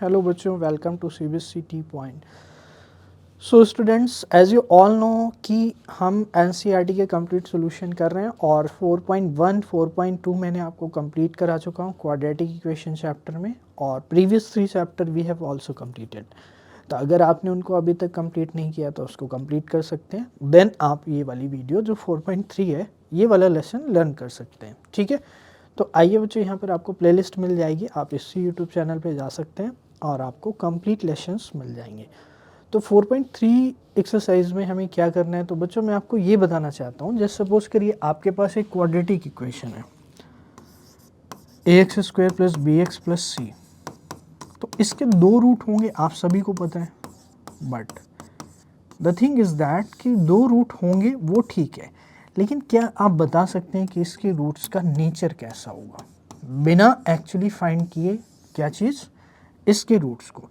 Hello बच्चों, welcome to CBSE T point. So students, as you all know कि हम NCERT के complete solution कर रहे हैं और 4.1 4.2 मैंने आपको कंप्लीट करा चुका हूँ क्वाड्रेटिक इक्वेशन चैप्टर में, और previous 3 chapter we have also completed. तो अगर आपने उनको अभी तक कंप्लीट नहीं किया तो उसको कंप्लीट कर सकते हैं, देन आप ये वाली वीडियो जो 4.3 है ये वाला लेसन लर्न कर सकते हैं। ठीक है, तो आइए बच्चों, यहाँ पर आपको प्लेलिस्ट मिल जाएगी, आप इसी यूट्यूब चैनल पे जा सकते हैं और आपको कंप्लीट लेसन्स मिल जाएंगे। तो 4.3 एक्सरसाइज में हमें क्या करना है, तो बच्चों मैं आपको ये बताना चाहता हूँ, जैसे सपोज करिए आपके पास एक क्वाड्रेटिक इक्वेशन है ax square plus B X plus C. तो इसके दो रूट होंगे, आप सभी को पता है, but the thing is that कि दो रूट होंगे वो ठीक है, लेकिन क्या आप बता सकते हैं कि इसके रूट्स का नेचर कैसा होगा बिना एक्चुअली फाइंड किए? क्या चीज़? इसके रूट्स को।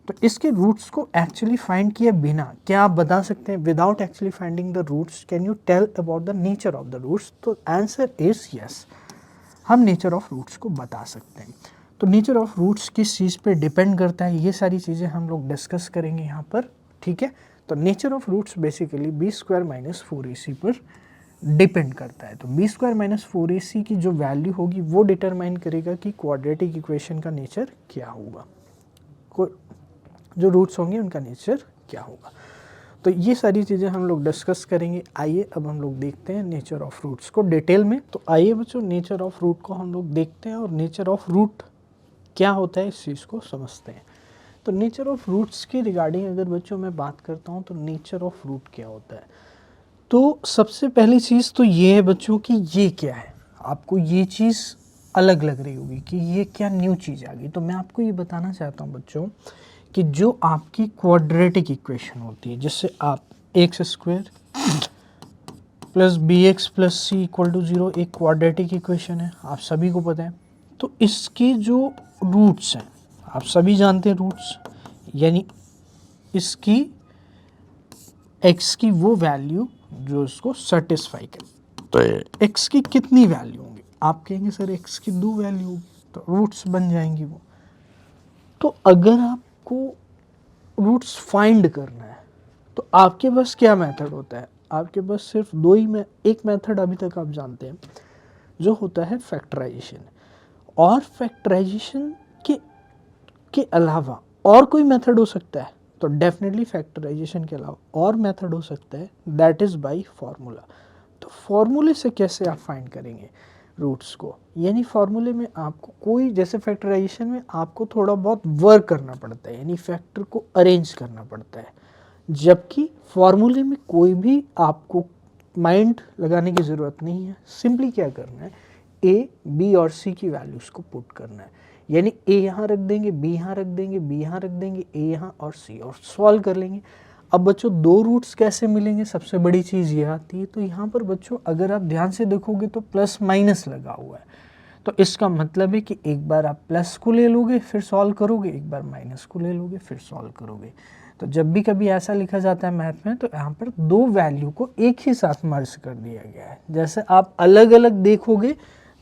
तो इसके रूट्स को एक्चुअली फाइंड किए बिना क्या आप बता सकते हैं, without actually finding the roots can you tell about the nature of the roots? तो आंसर इज यस, हम नेचर ऑफ रूट्स को बता सकते हैं। तो नेचर ऑफ रूट्स किस चीज़ पे डिपेंड करता है, ये सारी चीज़ें हम लोग डिस्कस करेंगे यहाँ पर। ठीक है, तो nature of roots basically B square minus 4ac पर डिपेंड करता है। तो बी स्क्वायर माइनस 4ac की जो वैल्यू होगी वो डिटरमाइन करेगा कि क्वाड्रेटिक इक्वेशन का नेचर क्या होगा, जो रूट्स होंगे उनका नेचर क्या होगा। तो ये सारी चीज़ें हम लोग डिस्कस करेंगे। आइए अब हम लोग देखते हैं नेचर ऑफ रूट्स को डिटेल में। तो आइए बच्चों, नेचर ऑफ रूट को हम लोग देखते हैं और नेचर ऑफ रूट क्या होता है इस चीज़ को समझते हैं। तो नेचर ऑफ रूट्स की रिगार्डिंग अगर बच्चों मैं बात करता हूँ तो नेचर ऑफ रूट क्या होता है, तो सबसे पहली चीज़ तो ये है बच्चों कि ये क्या है। आपको ये चीज़ अलग लग रही होगी कि ये क्या न्यू चीज़ आ गई, तो मैं आपको ये बताना चाहता हूँ बच्चों कि जो आपकी क्वाड्रेटिक इक्वेशन होती है, जिससे आप X square plus B X plus C equal to 0 एक क्वाड्रेटिक इक्वेशन है, आप सभी को पता है। तो इसके जो रूट्स हैं आप सभी जानते हैं, रूट्स यानी इसकी एक्स की वो वैल्यू जो इसको सेटिस्फाई करे। तो एक्स की कितनी वैल्यू होंगी? आप कहेंगे सर एक्स की 2 वैल्यू होगी, तो रूट्स बन जाएंगी वो। तो अगर आपको रूट्स फाइंड करना है तो आपके पास क्या मेथड होता है? आपके पास सिर्फ दो ही में एक मेथड अभी तक आप जानते हैं, जो होता है फैक्टराइजेशन। और फैक्टराइजेशन के अलावा और कोई मेथड हो सकता है? तो डेफिनेटली फैक्टराइजेशन के अलावा और मेथड हो सकता है, दैट इज़ बाय फार्मूला। तो फार्मूले से कैसे आप फाइंड करेंगे रूट्स को? यानी फार्मूले में आपको कोई, जैसे फैक्टराइजेशन में आपको थोड़ा बहुत वर्क करना पड़ता है, यानी फैक्टर को अरेंज करना पड़ता है, जबकि फार्मूले में कोई भी आपको माइंड लगाने की ज़रूरत नहीं है। सिंपली क्या करना है, ए बी और सी की वैल्यूज़ को पुट करना है, यानी ए यहाँ रख देंगे, बी यहाँ रख देंगे, बी यहाँ रख देंगे, ए यहाँ और सी, और सॉल्व कर लेंगे। अब बच्चों दो रूट्स कैसे मिलेंगे, सबसे बड़ी चीज़ ये आती है। तो यहाँ पर बच्चों अगर आप ध्यान से देखोगे तो प्लस माइनस लगा हुआ है, तो इसका मतलब है कि एक बार आप प्लस को ले लोगे फिर सॉल्व करोगे, एक बार माइनस को ले लोगे फिर सॉल्व करोगे। तो जब भी कभी ऐसा लिखा जाता है मैथ में, तो यहाँ पर दो वैल्यू को एक ही साथ मर्ज कर दिया गया है। जैसे आप अलग अलग देखोगे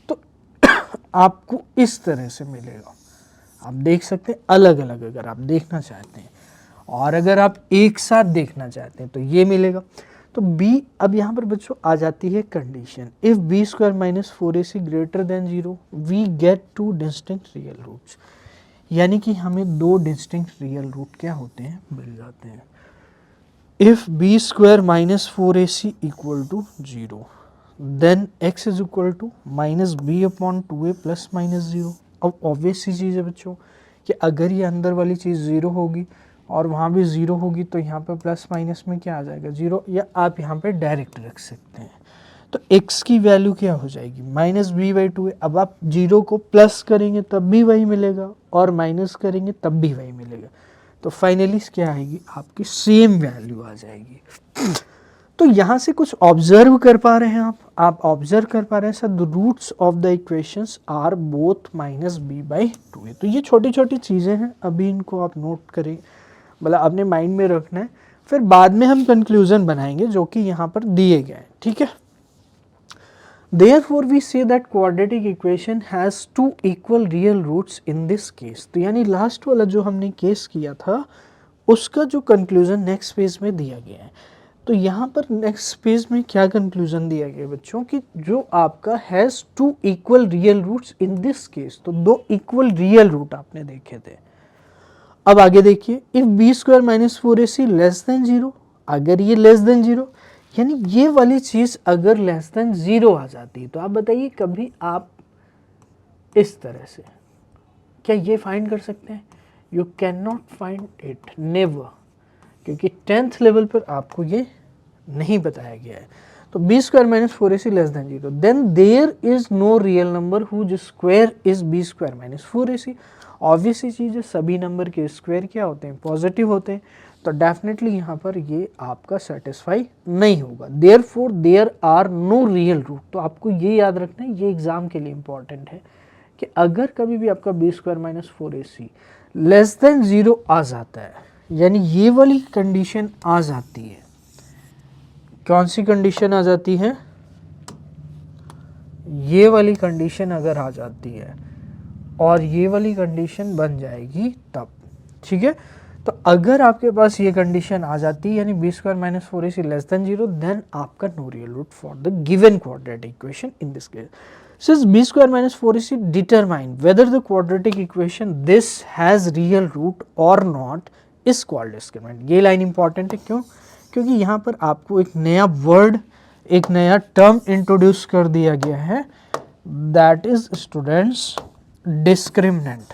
तो आपको इस तरह से मिलेगा, आप देख सकते हैं अलग अलग अगर आप देखना चाहते हैं, और अगर आप एक साथ देखना चाहते हैं तो ये मिलेगा। तो b, अब यहाँ पर बच्चों आ जाती है condition, if B square minus 4ac greater than 0 we get 2 distinct real roots, यानी कि हमें दो डिस्टिंक्ट रियल रूट क्या होते हैं, मिल जाते हैं। If B square minus 4ac equal to 0 then x is equal to minus B upon 2a plus minus 0। अब ऑब्वियस सी चीज़ है बच्चों कि अगर ये अंदर वाली चीज़ 0 होगी और वहाँ भी 0 होगी, तो यहाँ पर प्लस माइनस में क्या आ जाएगा, 0, या आप यहाँ पे डायरेक्ट रख सकते हैं। तो x की वैल्यू क्या हो जाएगी, माइनस बी बाई 2। अब आप 0 को प्लस करेंगे तब भी वही मिलेगा और माइनस करेंगे तब भी वही मिलेगा, तो फाइनली क्या आएगी, आपकी सेम वैल्यू आ जाएगी। तो यहाँ से कुछ ऑब्जर्व कर पा रहे हैं आप ऑब्जर्व कर पा रहे हैं sir, the roots of the equations are both minus B by 2a। तो ये छोटी छोटी चीज़ें हैं, अभी इनको आप नोट करें, मतलब अपने माइंड में रखना है, फिर बाद में हम कंक्लूजन बनाएंगे जो कि यहाँ पर दिए गए हैं। ठीक है, Therefore we say that quadratic equation has two equal real roots in this case. तो यानी लास्ट वाला जो हमने केस किया था उसका जो कंक्लूजन नेक्स्ट पेज में दिया गया है। तो यहाँ पर नेक्स्ट पेज में क्या कंक्लूजन दिया गया बच्चों कि जो आपका has two equal real roots in this case, तो दो इक्वल रियल रूट आपने देखे थे। अब आगे देखिए, if B square minus four A C less than zero, अगर ये लेस देन जीरो यानी ये वाली चीज़ अगर लेस देन जीरो आ जाती है तो आप बताइए कभी आप इस तरह से क्या ये फाइंड कर सकते हैं? You can not find it, never, क्योंकि 10th लेवल पर आपको ये नहीं बताया गया है। तो B square minus four A C less than zero, then there is no real number whose square is B square minus four A C. Obvious ही चीज़ है, सभी नंबर के स्क्वायर क्या होते हैं? पॉजिटिव होते हैं। तो डेफिनेटली यहाँ पर ये आपका सेटिस्फाई नहीं होगा। Therefore there are no real root. तो आपको ये याद रखना है, ये एग्जाम के लिए इंपॉर्टेंट है कि अगर कभी भी आपका B square minus four A C less than zero आ जाता है, यानी ये वाली कंडीशन आ जाती है, कौन सी कंडीशन आ जाती है? ये वाली कंडीशन अगर आ जाती है और ये वाली कंडीशन बन जाएगी तब, ठीक है। तो अगर आपके पास ये कंडीशन आ जाती है यानी B square minus four A C less than zero, then आपका no real root for the given quadratic equation in this case. Since b square minus 4ac determine whether the quadratic equation this has real root or not is called discriminant। ये line important है, क्यों? क्योंकि यहाँ पर आपको एक नया word, एक नया टर्म इंट्रोड्यूस कर दिया गया है, दैट इज स्टूडेंट्स डिस्क्रिमिनेंट।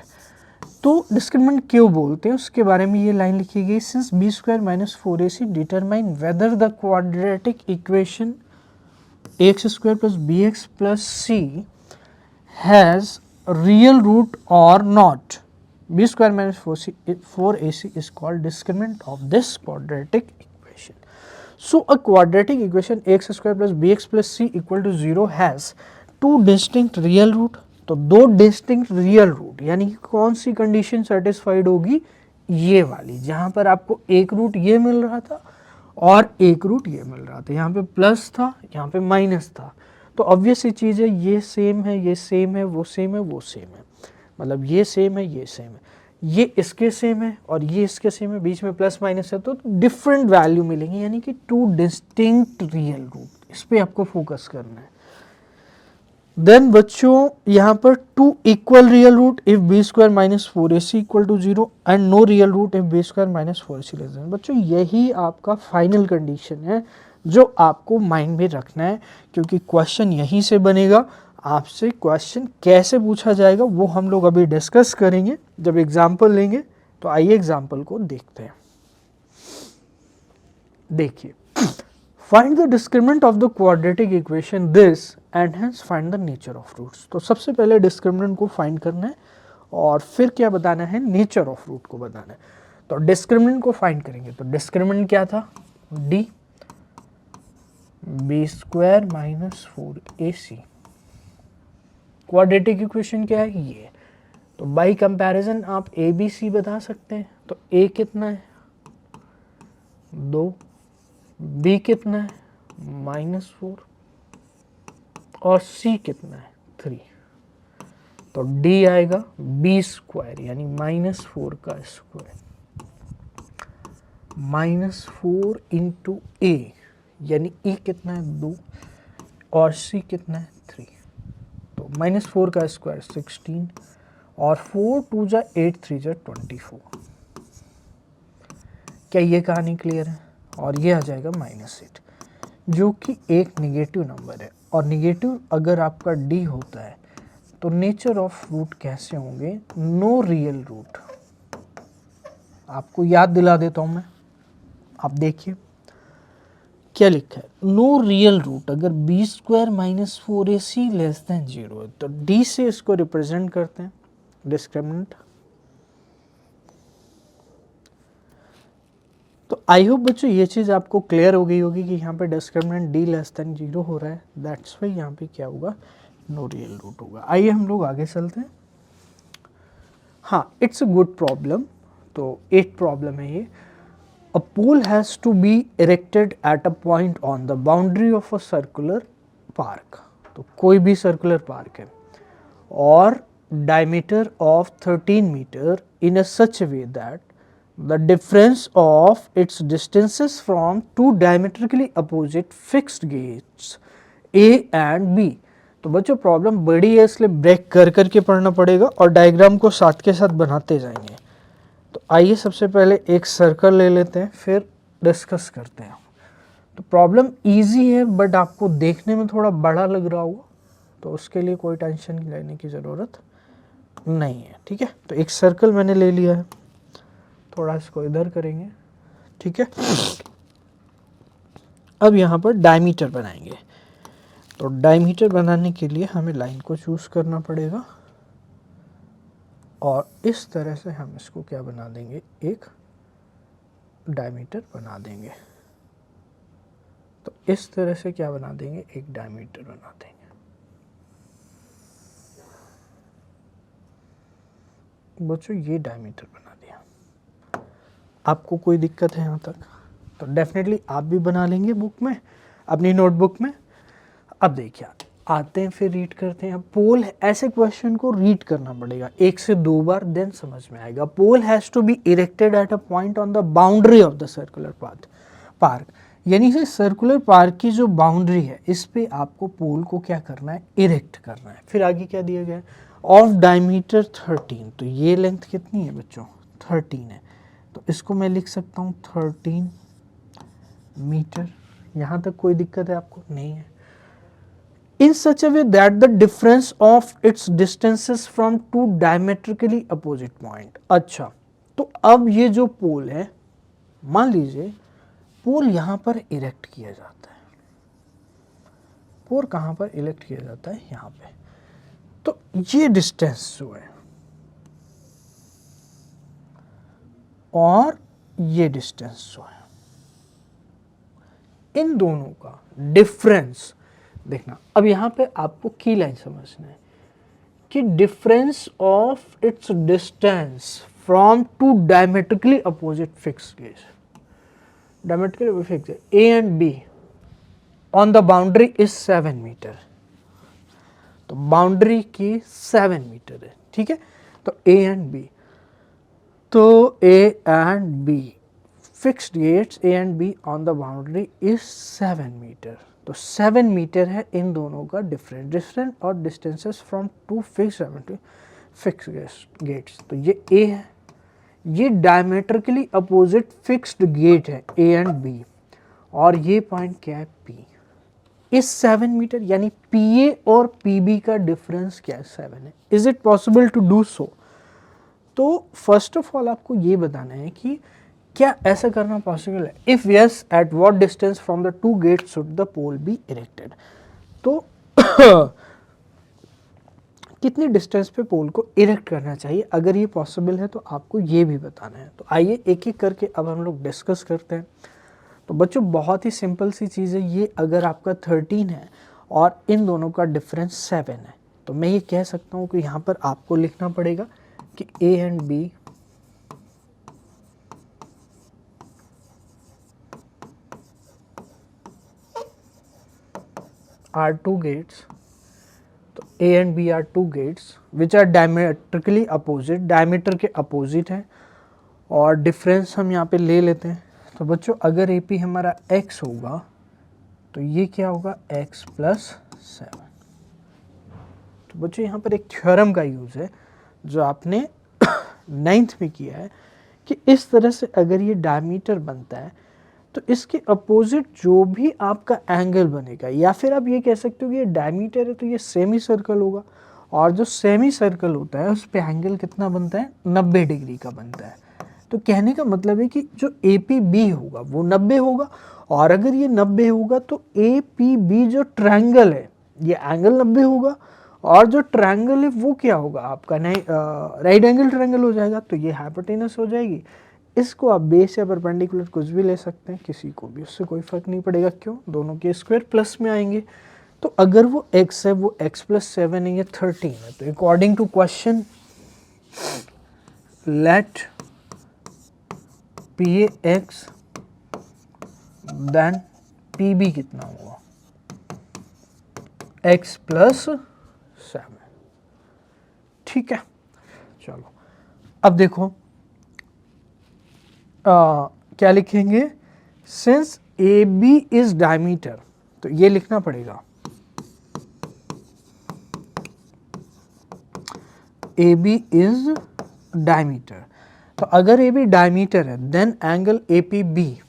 तो डिस्क्रिमिनेंट क्यों बोलते हैं उसके बारे में ये लाइन लिखी गई, since B square minus four A C determine whether the quadratic equation ax square plus bx plus c has real root or not, b square minus 4ac is called discriminant of this quadratic equation. So a quadratic equation ax square plus bx plus c equal to 0 has two distinct real root। तो दो distinct real root, यानी कि कौन सी condition satisfied होगी? ये वाली, जहाँ पर आपको एक रूट ये मिल रहा था और एक रूट ये मिल रहा था, यहाँ पे प्लस था, यहाँ पे माइनस था। तो ऑब्वियस सी चीज़ है, ये सेम है, ये सेम है, वो सेम है, वो सेम है, मतलब ये सेम है, ये सेम है, ये इसके सेम है और ये इसके सेम है, बीच में प्लस माइनस है, तो डिफरेंट वैल्यू मिलेंगे, यानी कि टू डिस्टिंक्ट रियल रूट। इस पर आपको फोकस करना है। देन बच्चों यहाँ पर two equal real root if B square minus four A C equal to zero and no real root if B square minus four A C less than. बच्चों यही आपका फाइनल कंडीशन है जो आपको माइंड में रखना है, क्योंकि क्वेश्चन यहीं से बनेगा। आपसे क्वेश्चन कैसे पूछा जाएगा वो हम लोग अभी डिस्कस करेंगे जब एग्जाम्पल लेंगे। तो आइए एग्जाम्पल को देखते हैं। देखिए, find the discriminant of the quadratic equation this and hence find the nature of roots. तो सबसे पहले डिस्क्रिमिनेंट को फाइंड करना है और फिर क्या बताना है? नेचर ऑफ रूट को बताना है। तो डिस्क्रिमिनेंट को फाइंड करेंगे, तो डिस्क्रिमिनेंट क्या था? D B square minus four A C. Quadratic equation क्या है? ये। तो बाई कंपैरिजन आप ए बी सी बता सकते हैं। तो ए कितना है? 2, बी कितना है? -4 और सी कितना है? 3। तो डी आएगा बी स्क्वायर यानी -4 का स्क्वायर -4 इंटू ए यानी ई कितना है? 2 और सी कितना है? 3। तो -4 का स्क्वायर 16 और 4 2 जा 8 3 जा 24। क्या ये कहानी क्लियर है? और ये आ जाएगा -8 जो कि एक निगेटिव नंबर है। और निगेटिव अगर आपका डी होता है तो नेचर ऑफ रूट कैसे होंगे? No real root. आपको याद दिला देता हूं मैं, आप देखिए क्या लिखा है। नो रियल रूट अगर B square minus four A C less then 0 है तो डी से इसको रिप्रेजेंट करते हैं डिस्क्रिमिनेंट। तो आई होप बच्चों ये चीज़ आपको क्लियर हो गई होगी कि यहाँ पे डिस्क्रिमिनेंट डी लेस देन 0 हो रहा है, दैट्स वाई यहाँ पे क्या होगा? नो रियल रूट होगा। आइए हम लोग आगे चलते हैं। हाँ, इट्स अ गुड प्रॉब्लम। तो 8 प्रॉब्लम है ये। A pole has to be erected at a point on the boundary of a circular park. तो कोई भी सर्कुलर पार्क है और diameter of 13 meter in a such a way that the difference of its distances from two diametrically opposite fixed gates A and B। तो बच्चों problem बड़ी है इसलिए ब्रेक कर करके पढ़ना पड़ेगा और डायग्राम को साथ के साथ बनाते जाएंगे। तो आइए सबसे पहले एक सर्कल ले लेते हैं फिर डिस्कस करते हैं। तो प्रॉब्लम इजी है बट आपको देखने में थोड़ा बड़ा लग रहा होगा, तो उसके लिए कोई टेंशन लेने की ज़रूरत नहीं है, ठीक है। तो एक सर्कल मैंने ले लिया है, थोड़ा इसको इधर करेंगे, ठीक है। अब यहाँ पर डायमीटर बनाएंगे। तो डायमीटर बनाने के लिए हमें लाइन को चूज़ करना पड़ेगा और इस तरह से हम इसको क्या बना देंगे, एक डायमीटर बना देंगे। तो इस तरह से क्या बना देंगे, एक डायमीटर बना देंगे। बच्चों ये डायमीटर बना दिया। आपको कोई दिक्कत है यहाँ तक? तो डेफिनेटली आप भी बना लेंगे बुक में, अपनी नोटबुक में। अब देखिए आते हैं फिर रीड करते हैं। पोल, ऐसे क्वेश्चन को रीड करना पड़ेगा 1 से 2 बार, देन समझ में आएगा। Pole has to be erected at a point on the boundary of the circular park, यानी कि सर्कुलर पार्क की जो बाउंड्री है इस पे आपको पोल को क्या करना है, इरेक्ट करना है। फिर आगे क्या दिया गया है, ऑफ डायमीटर 13। तो ये लेंथ कितनी है बच्चों, 13 है। तो इसको मैं लिख सकता हूँ 13 मीटर। यहाँ तक कोई दिक्कत है आपको? नहीं है। In such a way that the difference of its distances from two diametrically opposite point। अच्छा, तो अब ये जो पोल है, मान लीजिए पोल यहाँ पर इरेक्ट किया जाता है। पोल कहाँ पर इरेक्ट किया जाता है, यहाँ पे। तो ये डिस्टेंस जो है और ये डिस्टेंस जो है, इन दोनों का डिफरेंस देखना। अब यहाँ पे आपको की लाइन समझना है कि difference of its distance from two diametrically opposite fixed gates, diametrically fixed A and B on the boundary is 7 metre. तो बाउंड्री की 7 मीटर है, ठीक है। तो ए एंड बी, तो A and B fixed gates A and B on the boundary is 7 metre. तो 7 metre है इन दोनों का डिफरेंस और distances from two fix gates. तो ये ए है, ये डायमेट्रिकली अपोजिट फिक्स्ड गेट है ए एंड बी, और ये पॉइंट क्या है, पी। इस 7 मीटर यानी पी ए और पी बी का डिफरेंस क्या है, 7 है। Is it possible to do so? तो फर्स्ट ऑफ ऑल आपको ये बताना है कि क्या ऐसा करना पॉसिबल है? If yes, at what distance from the two gates should the pole be erected. तो कितनी डिस्टेंस पे पोल को इरेक्ट करना चाहिए, अगर ये पॉसिबल है तो आपको ये भी बताना है। तो आइए एक एक करके अब हम लोग डिस्कस करते हैं। तो बच्चों बहुत ही सिंपल सी चीज़ है ये। अगर आपका 13 है और इन दोनों का डिफरेंस 7 है, तो मैं ये कह सकता हूँ कि यहाँ पर आपको लिखना पड़ेगा कि A and B are two gates। तो A and B are two gates which are diametrically opposite, diameter के अपोजिट हैं, और डिफरेंस हम यहाँ पे ले लेते हैं। तो बच्चों अगर AP हमारा x होगा तो ये क्या होगा, x + 7। तो बच्चों यहाँ पर एक थ्योरम का यूज़ है जो आपने 9th में किया है कि इस तरह से अगर ये डायमीटर बनता है तो इसके अपोजिट जो भी आपका एंगल बनेगा, या फिर आप ये कह सकते हो कि ये डायमीटर है तो ये सेमी सर्कल होगा, और जो सेमी सर्कल होता है उस पे एंगल कितना बनता है, 90 डिग्री का बनता है। तो कहने का मतलब है कि जो APB होगा वो 90 होगा, और अगर ये 90 होगा तो APB जो ट्रायंगल है ये एंगल 90 होगा, और जो ट्रायंगल है वो क्या होगा आपका, नहीं राइट एंगल ट्रायंगल हो जाएगा। तो ये हाइपोटेनस हो जाएगी। इसको आप बेस या परपेंडिकुलर कुछ भी ले सकते हैं, किसी को भी, उससे कोई फर्क नहीं पड़ेगा। क्यों, दोनों के स्क्वायर प्लस में आएंगे। तो अगर वो x है वो x + 7 है, ये 13 है। तो according to question let P A X then P B कितना होगा, x प्लस 7। ठीक है, चलो अब देखो क्या लिखेंगे, since A B is diameter, तो ये लिखना पड़ेगा ए बी इज डायमीटर। तो अगर ए बी डायमीटर है then angle A P B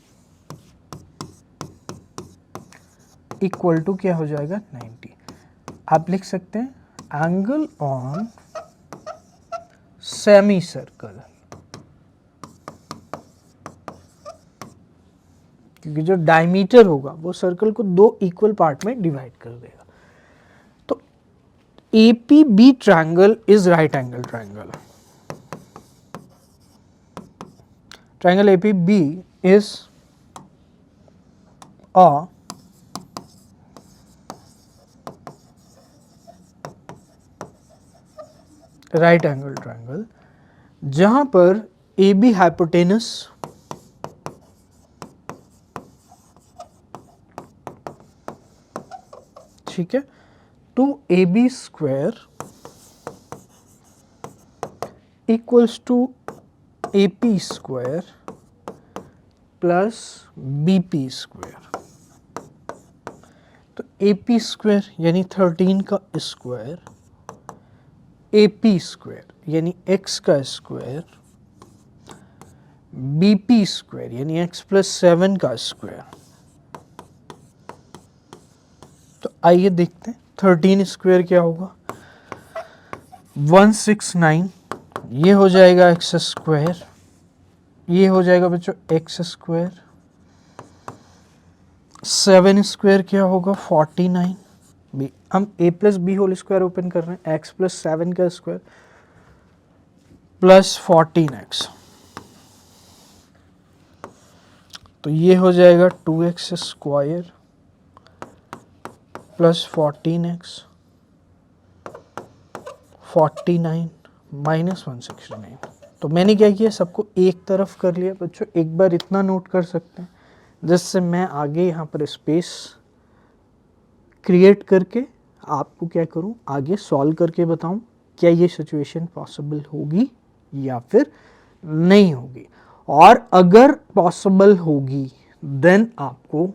equal to क्या हो जाएगा 90। आप लिख सकते हैं एंगल ऑन सेमी सर्कल, क्योंकि जो डायमीटर होगा वो सर्कल को दो इक्वल पार्ट में डिवाइड कर देगा। तो A P B triangle is right angle triangle, triangle A P B is a right angle triangle जहां पर ए बी हाइपोटेनस ठीक है, to A B square equals to A P square plus B P square. तो A P square यानी 13 का square, A P square यानी x का square, B P square यानी x प्लस 7 का स्क्वायर। तो आइए देखते हैं 13 स्क्वायर क्या होगा, 169, ये हो जाएगा एक्स स्क्वायर, ये हो जाएगा बच्चों एक्स स्क्वायर, 7 स्क्वायर क्या होगा 49, बी हम a plus B whole square open कर रहे हैं, एक्स प्लस 7 का स्क्वायर प्लस 14x, तो ये हो जाएगा 2x square plus 14x 49 minus 169। तो मैंने क्या किया, सबको एक तरफ कर लिया बच्चों। एक बार इतना नोट कर सकते हैं जिससे मैं आगे यहाँ पर स्पेस क्रिएट करके आपको क्या करूँ, आगे सॉल्व करके बताऊँ क्या ये सिचुएशन पॉसिबल होगी या फिर नहीं होगी। और अगर पॉसिबल होगी देन आपको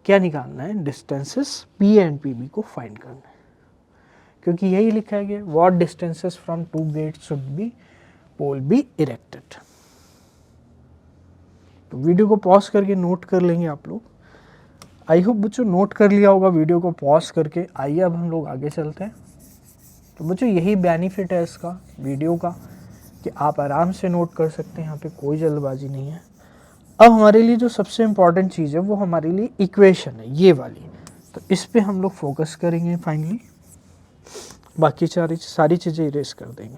क्या निकालना है, distances P and P B को फाइंड करना है, क्योंकि यही लिखा है what distances from two gates should be pole be erected. तो वीडियो को पॉज करके नोट कर लेंगे आप लोग। आई होप बच्चों नोट कर लिया होगा वीडियो को पॉज करके। आइए अब हम लोग आगे चलते हैं। तो बच्चों यही बेनिफिट है इसका वीडियो का कि आप आराम से नोट कर सकते हैं, यहाँ पे कोई जल्दबाजी नहीं है। अब हमारे लिए जो सबसे इम्पॉर्टेंट चीज़ है वो हमारे लिए इक्वेशन है, ये वाली। तो इस पे हम लोग फोकस करेंगे फाइनली, बाकी सारी चीज़ें इरेज कर देंगे।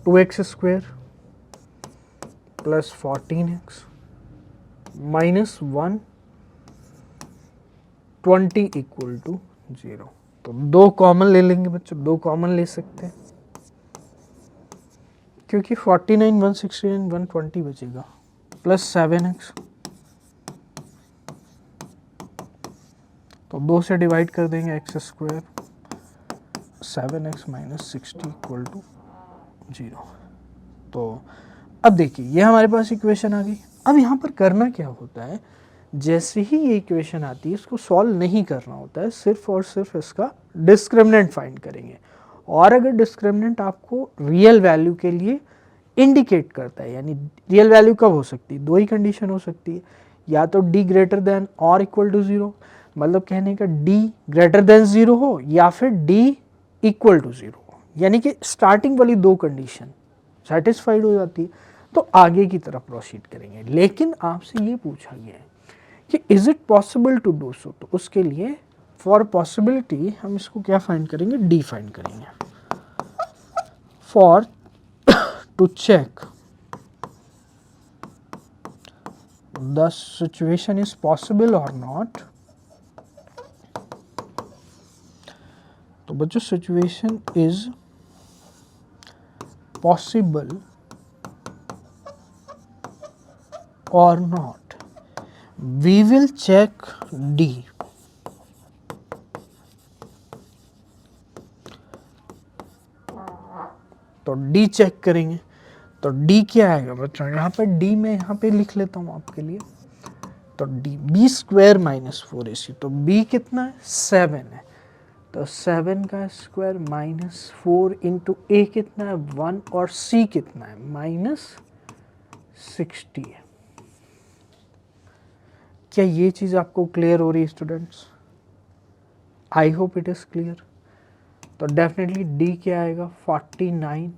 Two X square plus 14x minus 120 equal to 0। तो दो कॉमन ले लेंगे बच्चों, दो कॉमन ले सकते हैं क्योंकि 49 169 120 बचेगा, प्लस 7x, तो 2 से डिवाइड कर देंगे X square, 7x minus 60 equal to 0। तो अब देखिए ये हमारे पास इक्वेशन आ गई। अब यहाँ पर करना क्या होता है, जैसे ही ये इक्वेशन आती है इसको सॉल्व नहीं करना होता है, सिर्फ और सिर्फ इसका डिस्क्रिमिनेंट फाइंड करेंगे। और अगर डिस्क्रिमिनेंट आपको रियल वैल्यू के लिए इंडिकेट करता है, यानी रियल वैल्यू कब हो सकती है, दो ही कंडीशन हो सकती है, या तो d ग्रेटर देन और इक्वल टू 0, मतलब कहने का d ग्रेटर देन 0 हो या फिर d इक्वल टू 0 हो, यानी कि स्टार्टिंग वाली दो कंडीशन सेटिस्फाइड हो जाती है तो आगे की तरफ प्रोसीड करेंगे। लेकिन आपसे ये पूछा गया है कि is it possible to do so, तो उसके लिए फॉर पॉसिबिलिटी हम इसको क्या फाइंड करेंगे, डी फाइंड करेंगे। For to check the situation is possible और नॉट, तो बच्चों situation is possible or not? We will check D. तो D चेक करेंगे। तो D क्या आएगा बच्चों, यहाँ पे D मैं यहाँ पे लिख लेता हूँ आपके लिए। तो D B square minus 4AC, तो B कितना है 7 है, तो 7 का स्क्वायर माइनस 4 इंटू A कितना है 1 और C कितना है माइनस 60 है। क्या ये चीज़ आपको क्लियर हो रही है students? I hope it is clear. तो डेफिनेटली D क्या आएगा 49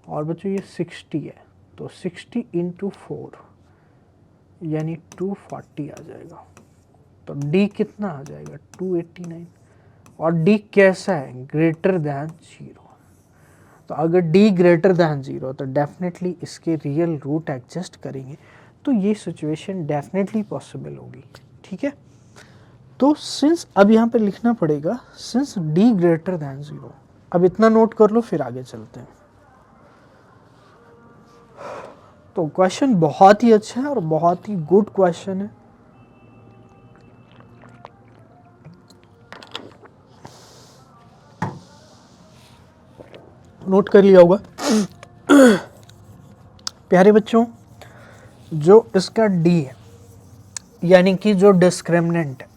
और बच्चों ये 60 है, तो 60 इंटू 4 यानी 240 आ जाएगा। तो D कितना आ जाएगा 289 और D कैसा है ग्रेटर दैन 0। तो अगर D ग्रेटर दैन 0 तो डेफिनेटली इसके रियल रूट एडजस्ट करेंगे तो ये सिचुएशन डेफिनेटली पॉसिबल होगी। ठीक है, तो सिंस अब यहाँ पे लिखना पड़ेगा सिंस D ग्रेटर दैन 0। अब इतना नोट कर लो फिर आगे चलते हैं। तो क्वेश्चन बहुत ही अच्छा है और बहुत ही गुड क्वेश्चन है। नोट कर लिया होगा प्यारे बच्चों। जो इसका D है यानी कि जो डिस्क्रिमिनेंट है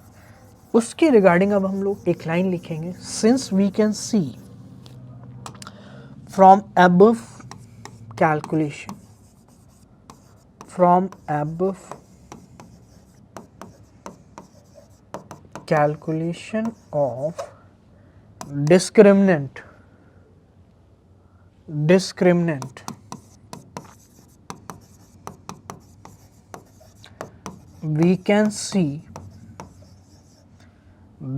उसके रिगार्डिंग अब हम लोग एक लाइन लिखेंगे। Since we can see from above calculation, from above calculation of discriminant we can see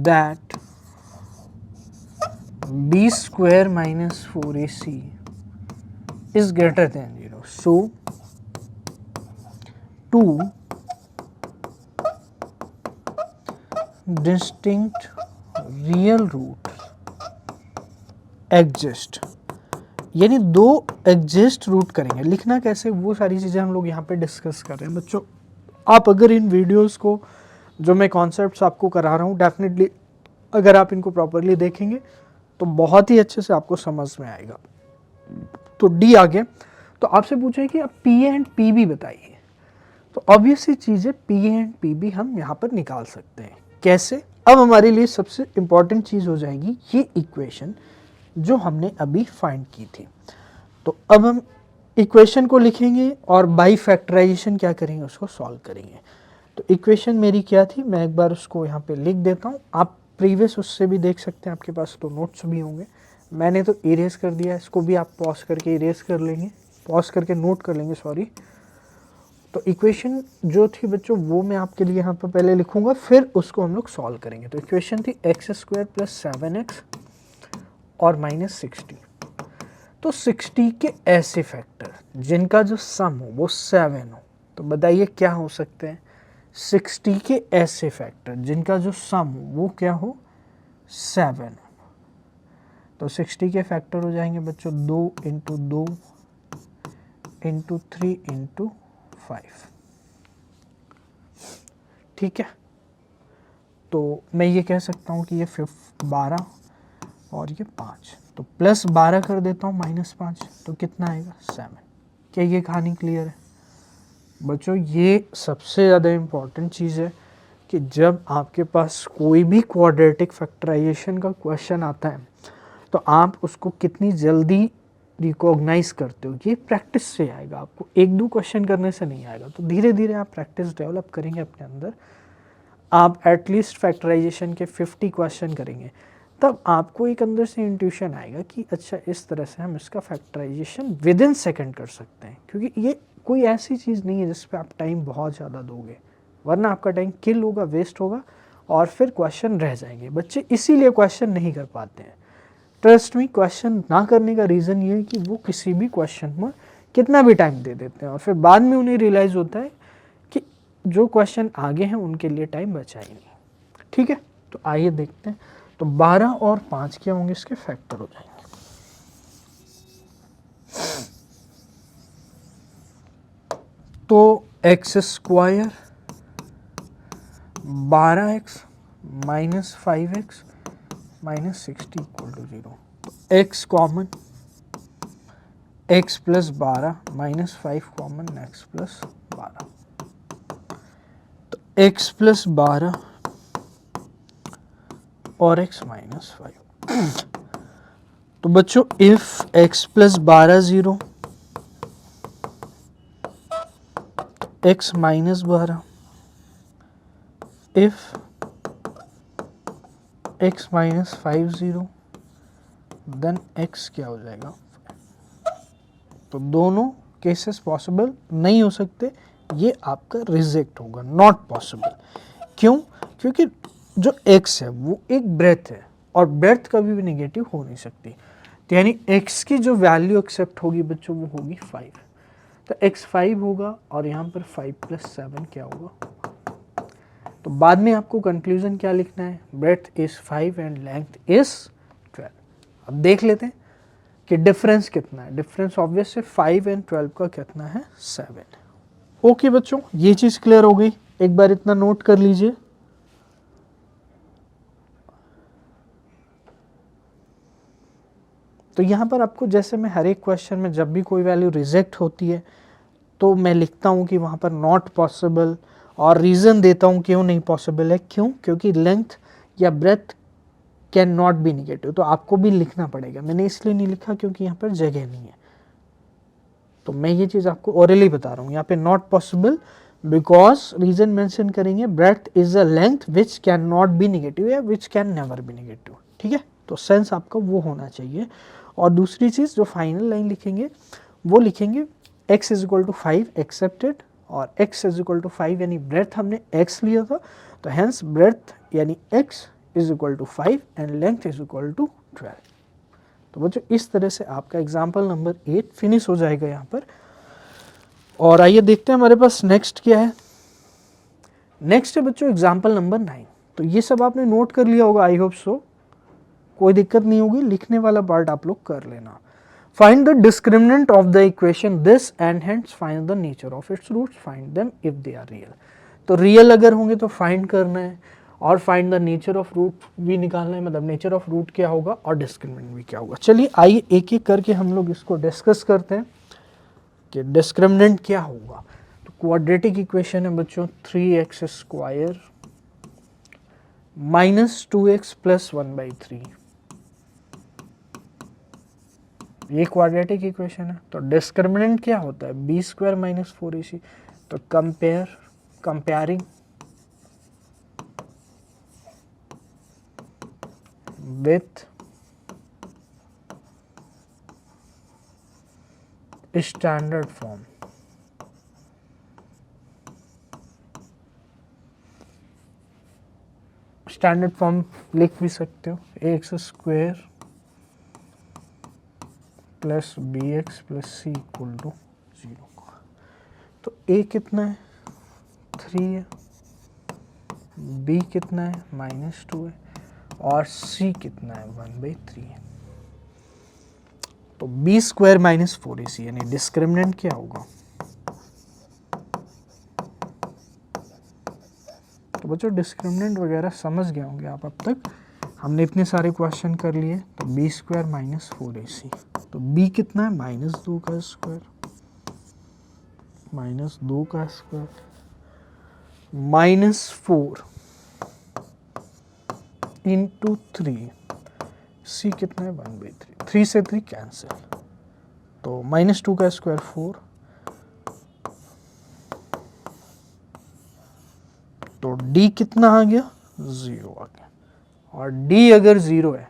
that B square minus 4AC is greater than 0. So two distinct real roots exist, यानी दो exist root करेंगे। लिखना कैसे वो सारी चीज़ें हम लोग यहाँ पे डिस्कस कर रहे हैं बच्चों। आप अगर इन वीडियोस को जो मैं कॉन्सेप्ट्स आपको करा रहा हूँ डेफिनेटली अगर आप इनको प्रॉपरली देखेंगे तो बहुत ही अच्छे से आपको समझ में आएगा। तो डी आगे तो आपसे पूछे कि आप पी एंड पी बी बताइए, तो ऑब्वियस सी चीज़ है पी एंड पी बी हम यहाँ पर निकाल सकते हैं। कैसे? अब हमारे लिए सबसे इम्पॉर्टेंट चीज़ हो जाएगी ये इक्वेशन जो हमने अभी फाइंड की थी। तो अब हम इक्वेशन को लिखेंगे और बाई फैक्टराइजेशन क्या करेंगे उसको सॉल्व करेंगे। तो इक्वेशन मेरी क्या थी मैं एक बार उसको यहाँ पे लिख देता हूँ, आप प्रीवियस उससे भी देख सकते हैं, आपके पास तो नोट्स भी होंगे। मैंने तो इरेज कर दिया, इसको भी आप पॉज करके इरेज कर लेंगे, पॉज करके नोट कर लेंगे सॉरी। तो इक्वेशन जो थी बच्चों वो मैं आपके लिए यहाँ पर पहले लिखूंगा फिर उसको हम लोग सॉल्व करेंगे। तो इक्वेशन थी एक्स स्क्वायर प्लस 7x और माइनस 60। तो 60 के ऐसे फैक्टर जिनका जो सम हो वो 7 हो, तो बताइए क्या हो सकते हैं। 60 के ऐसे फैक्टर जिनका जो सम हो वो क्या हो 7 हो। तो 60 के फैक्टर हो जाएंगे बच्चों 2 इंटू 2 इंटू 3 इंटू 5। ठीक है, तो मैं ये कह सकता हूँ कि ये 12 और ये 5, तो प्लस 12 कर देता हूँ माइनस 5, तो कितना आएगा 7। क्या ये कहानी क्लियर है बच्चों? ये सबसे ज़्यादा इम्पॉर्टेंट चीज़ है कि जब आपके पास कोई भी क्वाड्रेटिक फैक्टराइजेशन का क्वेश्चन आता है तो आप उसको कितनी जल्दी रिकॉग्नाइज करते हो, ये प्रैक्टिस से आएगा। आपको एक दो क्वेश्चन करने से नहीं आएगा, तो धीरे धीरे आप प्रैक्टिस डेवलप करेंगे अपने अंदर। आप एटलीस्ट फैक्टराइजेशन के 50 क्वेश्चन करेंगे तब आपको एक अंदर से इंट्यूशन आएगा कि अच्छा इस तरह से हम इसका फैक्टराइजेशन विद इन सेकेंड कर सकते हैं। क्योंकि ये कोई ऐसी चीज़ नहीं है जिस पे आप टाइम बहुत ज़्यादा दोगे, वरना आपका टाइम किल होगा, वेस्ट होगा और फिर क्वेश्चन रह जाएंगे। बच्चे इसीलिए क्वेश्चन नहीं कर पाते हैं। ट्रस्ट मी, क्वेश्चन ना करने का रीज़न ये है कि वो किसी भी क्वेश्चन में कितना भी टाइम दे देते हैं और फिर बाद में उन्हें रियलाइज़ होता है कि जो क्वेश्चन आगे हैं उनके लिए टाइम बचा ही नहीं। ठीक है, तो आइए देखते हैं। तो 12 और 5 क्या होंगे इसके फैक्टर हो जाएंगे। तो x square 12x minus 5x minus 60 equal to 0। तो x common, x plus 12 minus 5 common, x plus 12। तो x प्लस 12 और x माइनस 5। तो बच्चों if x plus 12 0, x minus 12, if x minus 5 0, then x क्या हो जाएगा। तो दोनों केसेस पॉसिबल नहीं हो सकते, ये आपका रिजेक्ट होगा, नॉट पॉसिबल। क्यों? क्योंकि जो x है वो एक ब्रेथ है और ब्रेथ कभी भी नेगेटिव हो नहीं सकती। तो यानी x की जो वैल्यू एक्सेप्ट होगी बच्चों वो होगी 5। तो x 5 होगा और यहाँ पर 5 प्लस 7 क्या होगा। तो बाद में आपको कंक्लूजन क्या लिखना है, breadth is 5 and length is 12। अब देख लेते हैं कि डिफरेंस कितना है। डिफरेंस ऑब्वियस है 5 एंड 12 का कितना है 7। ओके बच्चों, ये चीज क्लियर हो गई। एक बार इतना नोट कर लीजिए। तो यहां पर आपको, जैसे मैं हर एक क्वेश्चन में जब भी कोई वैल्यू रिजेक्ट होती है तो मैं लिखता हूं कि वहां पर नॉट पॉसिबल और रीजन देता हूं क्यों नहीं पॉसिबल है। क्यों? क्योंकि लेंथ या breadth can not be negative. तो आपको भी लिखना पड़ेगा। मैंने इसलिए नहीं लिखा क्योंकि यहाँ पर जगह नहीं है, तो मैं ये चीज़ आपको ओरली बता रहा हूँ। यहाँ पे not possible because reason mention करेंगे, breadth is a length which can not be negative या which can never be negative. ठीक है, तो सेंस आपका वो होना चाहिए। और दूसरी चीज़ जो फाइनल लाइन लिखेंगे वो लिखेंगे x is equal to 5 accepted, और x इज इक्वल टू 5 यानी ब्रेथ हमने x लिया था, तो हेंस ब्रेथ यानी x is equal to 5 and length is equal to 12। तो बच्चों इस तरह से आपका एग्जाम्पल नंबर 8 फिनिश हो जाएगा यहाँ पर। और आइए देखते हैं हमारे पास नेक्स्ट क्या है। नेक्स्ट है बच्चों एग्जाम्पल नंबर 9। तो ये सब आपने नोट कर लिया होगा, आई होप सो, कोई दिक्कत नहीं होगी। लिखने वाला पार्ट आप लोग कर लेना। Find the discriminant of the equation this and hence find the nature of its roots, find them if they are real. तो रियल अगर होंगे तो फाइंड करना है, और find the nature of root भी निकालना है, मतलब नेचर ऑफ रूट क्या होगा और डिस्क्रिमिनेंट भी क्या होगा। चलिए आइए एक एक करके हम लोग इसको डिस्कस करते हैं कि डिस्क्रिमिनेंट क्या होगा। तो क्वाड्रेटिक इक्वेशन है बच्चों 3x square minus 2x plus 1/3, ये क्वाड्रेटिक इक्वेशन है। तो डिस्क्रिमिनेंट क्या होता है, बी स्क्वायर माइनस 4ac। तो comparing with standard form. Standard form लिख भी सकते हो, X square plus B X plus C equal to 0। तो ए कितना है 3 है, बी कितना है -2 है, और सी कितना है 1/3 है। तो बी स्क्वायर माइनस 4ac यानी डिस्क्रिमिनेंट क्या होगा। तो बच्चों डिस्क्रिमिनेंट वगैरह समझ गए होंगे आप अब तक, हमने इतने सारे क्वेश्चन कर लिए। तो बी स्क्वायर माइनस 4ac, तो बी कितना है -2 का स्क्वायर -2 का स्क्वायर -4 इंटू 3, सी कितना है 1/3, 3 से 3 कैंसिल, तो -2 का स्क्वायर 4, तो डी कितना आ गया 0 आ गया। और डी अगर 0 है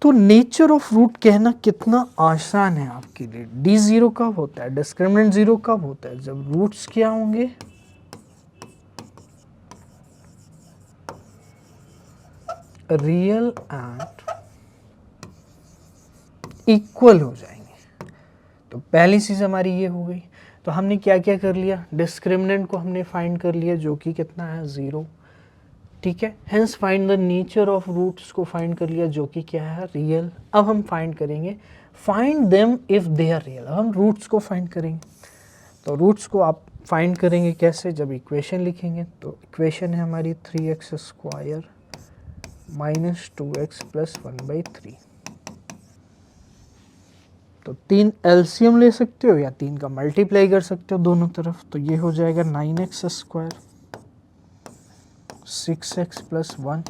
तो नेचर ऑफ रूट कहना कितना आसान है आपके लिए। डी 0 कब होता है, डिस्क्रिमिनेंट 0 कब होता है, जब रूट्स क्या होंगे रियल एंड इक्वल हो जाएंगे। तो पहली चीज हमारी ये हो गई। तो हमने क्या क्या कर लिया, डिस्क्रिमिनेंट को हमने फाइंड कर लिया जो कि कितना है 0, ठीक है। Hence find the nature of roots को फाइंड कर लिया जो कि क्या है रियल। अब हम फाइंड करेंगे find them if they are real. अब हम रूट्स को फाइंड करेंगे। तो रूट्स को आप फाइंड करेंगे कैसे, जब इक्वेशन लिखेंगे। तो इक्वेशन है हमारी 3x² माइनस 2x प्लस 1/3। तो 3 एलसीएम ले सकते हो या 3 का मल्टीप्लाई कर सकते हो दोनों तरफ। तो ये हो जाएगा 9x² 6x प्लस 1।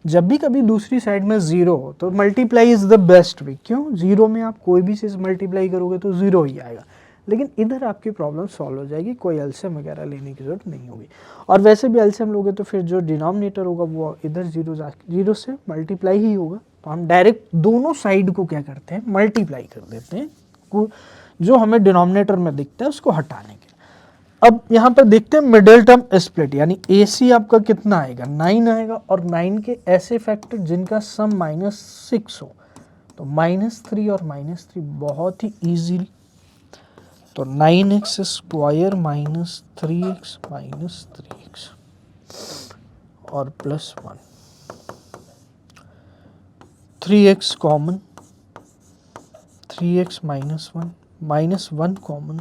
जब भी कभी दूसरी साइड में ज़ीरो हो तो multiply is the best way. क्यों? ज़ीरो में आप कोई भी चीज़ मल्टीप्लाई करोगे तो ज़ीरो ही आएगा, लेकिन इधर आपकी प्रॉब्लम सॉल्व हो जाएगी, कोई एलसीएम वगैरह लेने की ज़रूरत नहीं होगी। और वैसे भी एलसीएम लोगे तो फिर जो डिनोमिनेटर होगा वो इधर जीरो से मल्टीप्लाई ही होगा। तो हम डायरेक्ट दोनों साइड को क्या करते हैं, मल्टीप्लाई कर देते हैं, जो हमें डिनोमिनेटर में दिखता है उसको हटाने के। अब यहाँ पर देखते हैं मिडिल टर्म स्प्लिट, यानी AC आपका कितना आएगा, 9 आएगा, और 9 के ऐसे फैक्टर जिनका सम -6 हो। तो -3 और -3 बहुत ही ईजीली, तो 9x² minus 3x minus 3x और plus 1, 3x common, 3x minus 1, minus 1 common,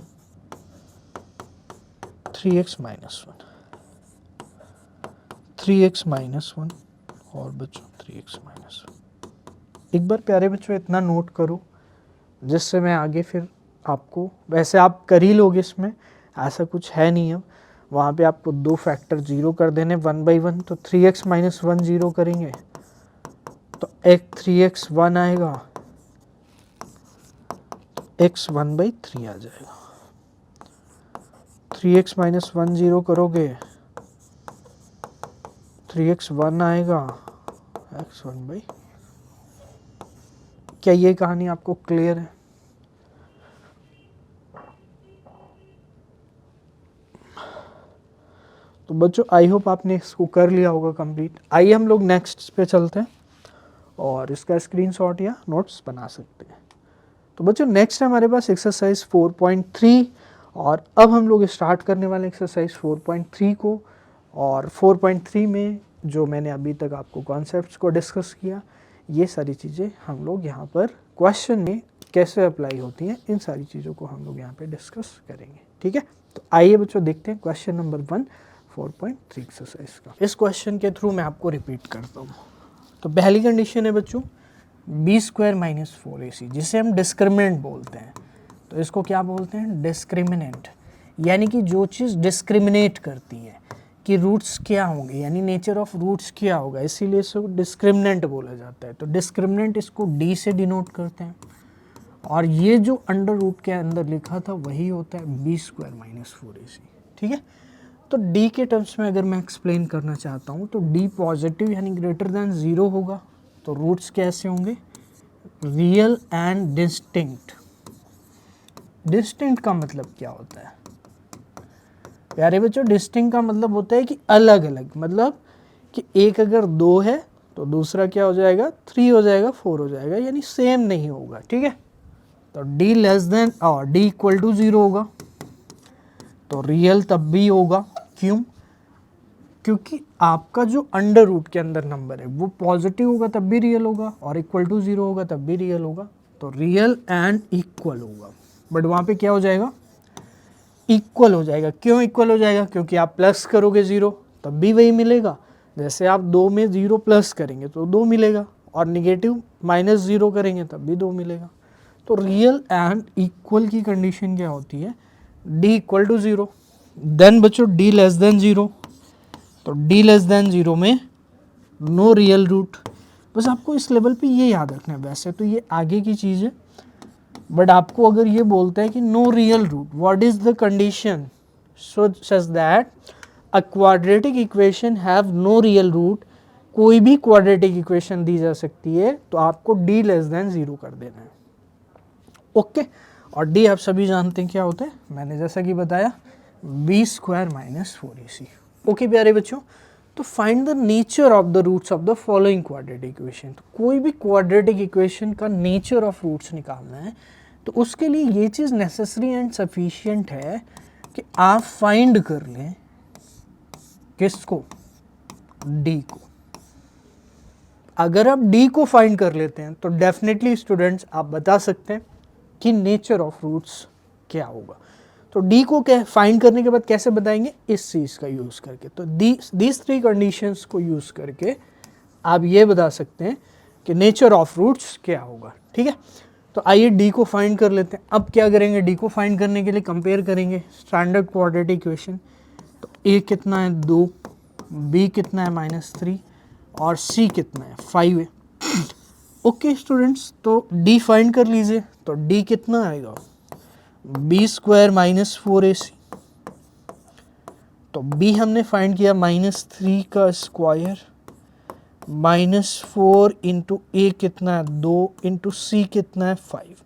3x minus 1, 3x minus 1 और बच्चों 3x माइनस 1। एक बार प्यारे बच्चों इतना नोट करो जिससे मैं आगे फिर आपको, वैसे आप कर ही लोगे, इसमें ऐसा कुछ है नहीं। अब वहाँ पे आपको दो फैक्टर जीरो कर देने 1/1। तो 3x माइनस 1 जीरो करेंगे तो एक 3x 1 आएगा, x 1/3 आ जाएगा। 3x माइनस 1 जीरो करोगे 3x 1 आएगा, x 1/। क्या ये कहानी आपको क्लियर है? तो बच्चों आई होप आपने इसको कर लिया होगा कंप्लीट। आइए हम लोग नेक्स्ट पे चलते हैं और इसका स्क्रीनशॉट या नोट्स बना सकते हैं। तो बच्चों नेक्स्ट है हमारे पास एक्सरसाइज 4.3 और अब हम लोग स्टार्ट करने वाले एक्सरसाइज 4.3 को। और 4.3 में जो मैंने अभी तक आपको कॉन्सेप्ट्स को डिस्कस किया, ये सारी चीज़ें हम लोग यहाँ पर क्वेश्चन में कैसे अप्लाई होती हैं, इन सारी चीज़ों को हम लोग यहाँ पे डिस्कस करेंगे। ठीक है, तो आइए बच्चों देखते हैं क्वेश्चन नंबर 1 4.3 एक्सरसाइज का। इस क्वेश्चन के थ्रू मैं आपको रिपीट करता हूँ। तो पहली कंडीशन है बच्चों b² माइनस 4ac, जिसे हम डिस्क्रिमिनेंट बोलते हैं। तो इसको क्या बोलते हैं, डिस्क्रिमिनेंट, यानी कि जो चीज़ डिस्क्रिमिनेट करती है कि रूट्स क्या होंगे, यानी नेचर ऑफ रूट्स क्या होगा, इसीलिए इसको डिस्क्रिमिनेंट बोला जाता है। तो डिस्क्रिमिनेंट इसको d से डिनोट करते हैं, और ये जो अंडर रूट के अंदर लिखा था वही होता है b² माइनस 4ac। ठीक है, तो d के टर्म्स में अगर मैं एक्सप्लेन करना चाहता हूँ तो d पॉजिटिव यानी ग्रेटर देन 0 होगा। तो रूट्स कैसे होंगे, रियल एंड डिस्टिंक्ट। डिस्टिंक्ट का मतलब क्या होता है प्यारे बच्चों, डिस्टिंक्ट का मतलब होता है कि अलग अलग, मतलब कि एक अगर 2 है तो दूसरा क्या हो जाएगा, 3 हो जाएगा, 4 हो जाएगा, यानी सेम नहीं होगा। ठीक है, तो d लेस देन और d इक्वल टू 0 होगा तो रियल तब भी होगा। क्यों? क्योंकि आपका जो अंडर रूट के अंदर नंबर है वो पॉजिटिव होगा तब भी रियल होगा, और इक्वल टू 0 होगा तब भी रियल होगा। तो रियल एंड इक्वल होगा, बट वहाँ पे क्या हो जाएगा, इक्वल हो जाएगा। क्यों इक्वल हो जाएगा? क्योंकि आप प्लस करोगे 0 तब भी वही मिलेगा, जैसे आप 2 में 0 प्लस करेंगे तो 2 मिलेगा, और निगेटिव -0 करेंगे तब भी 2 मिलेगा। तो रियल एंड इक्वल की कंडीशन क्या होती है, d इक्वल टू 0। देन बच्चों d लेस देन 0, तो d लेस देन 0 में नो रियल रूट। बस आपको इस लेवल पे ये याद रखना है, वैसे तो ये आगे की चीज़ है, बट आपको अगर ये बोलता है कि no real root, what is the condition so such that a quadratic equation have no real root, कोई भी क्वाड्रेटिक इक्वेशन दी जा सकती है, तो आपको d लेस देन 0 कर देना है। ओके, और d आप सभी जानते हैं क्या होता है, मैंने जैसा कि बताया b² माइनस 4ac। ओके प्यारे बच्चों, तो find the nature of the roots of the following quadratic equation. तो कोई भी क्वाड्रेटिक इक्वेशन का नेचर ऑफ रूट्स निकालना है तो उसके लिए ये चीज़ नेसेसरी एंड सफिशिएंट है कि आप फाइंड कर लें किसको, d को। अगर आप d को फाइंड कर लेते हैं तो डेफिनेटली स्टूडेंट्स आप बता सकते हैं कि नेचर ऑफ रूट्स क्या होगा। तो तो डी को क्या फाइंड करने के बाद कैसे बताएंगे, इस चीज़ का यूज़ करके। तो दीज थ्री कंडीशंस को यूज़ करके आप ये बता सकते हैं कि नेचर ऑफ रूट्स क्या होगा। ठीक है, तो आइए डी को फाइंड कर लेते हैं। अब क्या करेंगे, डी को फाइंड करने के लिए कंपेयर करेंगे स्टैंडर्ड क्वाड्रेटिक इक्वेशन। तो ए कितना है 2, बी कितना है -3 और सी कितना है 5 है। ओके स्टूडेंट्स, तो डी फाइंड कर लीजिए। तो डी कितना आएगा, b² -4ac। तो b हमने फाइंड किया -3 का स्क्वायर -4 इंटू ए कितना है 2 इंटू सी कितना है 5।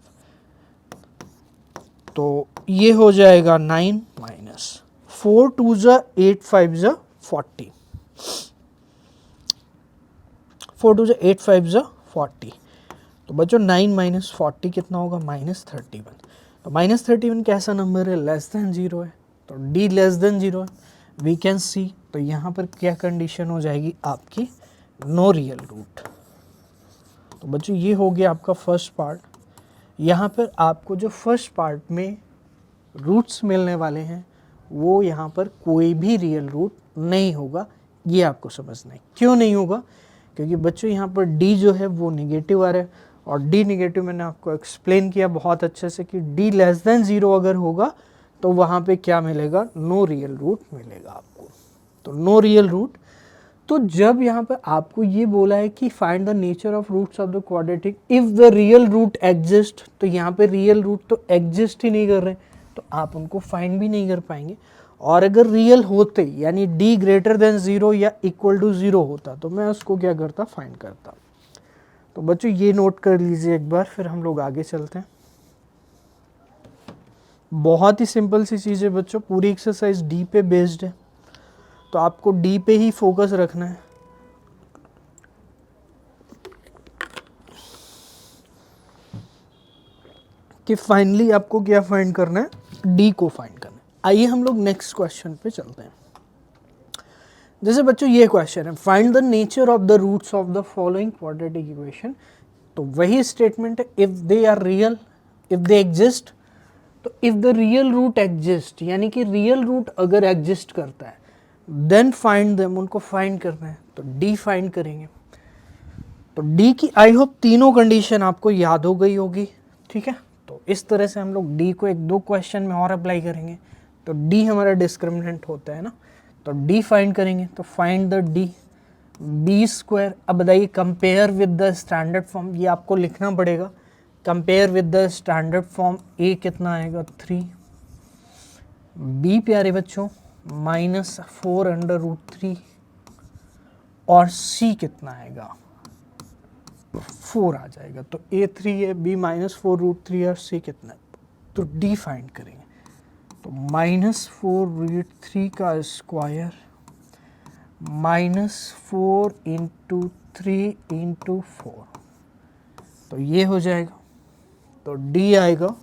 तो ये हो जाएगा 9 -4 2 जा 8 5 जा 40, 4 2 जा 8 5 जा 40। तो बच्चों 9 - 40 कितना होगा, -31। तो -31 कैसा नंबर है, लेस देन 0 है। तो d लेस देन 0 है, वी कैन सी। तो यहाँ पर क्या कंडीशन हो जाएगी आपकी, नो रियल रूट। तो बच्चों ये हो गया आपका फर्स्ट पार्ट। यहाँ पर आपको जो फर्स्ट पार्ट में रूट्स मिलने वाले हैं वो यहाँ पर कोई भी रियल रूट नहीं होगा, ये आपको समझना है। क्यों नहीं होगा, क्योंकि बच्चों यहाँ पर d जो है वो निगेटिव आ रहा है, और d निगेटिव मैंने आपको एक्सप्लेन किया बहुत अच्छे से कि d लेस देन 0 अगर होगा तो वहाँ पे क्या मिलेगा, नो रियल रूट मिलेगा आपको। तो नो रियल रूट। तो जब यहाँ पर आपको ये बोला है कि find the nature of roots of the quadratic if the real root exist, तो यहाँ पे रियल रूट तो एग्जिस्ट ही नहीं कर रहे, तो आप उनको फाइंड भी नहीं कर पाएंगे। और अगर रियल होते यानी d ग्रेटर देन 0 या इक्वल टू 0 होता तो मैं उसको क्या करता, फाइंड करता। तो बच्चों ये नोट कर लीजिए एक बार, फिर हम लोग आगे चलते हैं। बहुत ही सिंपल सी चीज़ है बच्चों, पूरी एक्सरसाइज d पे बेस्ड है, तो आपको d पे ही फोकस रखना है। कि फाइनली आपको क्या फाइंड करना है, d को फाइंड करना है। आइए हम लोग नेक्स्ट क्वेश्चन पे चलते हैं। जैसे बच्चों ये क्वेश्चन है, find the nature of the roots of the following quadratic equation. तो वही स्टेटमेंट है, if they are real, if they exist. तो if the real root exist यानी कि रियल रूट अगर एग्जिस्ट करता है, देन फाइंड देम, उनको फाइंड करना है। तो डी फाइंड करेंगे। तो डी की आई होप तीनों कंडीशन आपको याद हो गई होगी। ठीक है, तो इस तरह से हम लोग डी को एक दो क्वेश्चन में और अप्लाई करेंगे। तो डी हमारा डिस्क्रिमिनेंट होता है ना, तो डी फाइंड करेंगे। तो फाइंड द डी, b²। अब बताइए compare with the standard form, ये आपको लिखना पड़ेगा। Compare with the standard form, a कितना आएगा 3, b प्यारे बच्चों -4√3 और c कितना आएगा 4 आ जाएगा। तो a 3 है, b -4√3 और c कितना है, तो d फाइंड करेंगे। तो -4√3 का स्क्वायर -4 इंटू 3 इंटू 4, तो ये हो जाएगा। तो d आएगा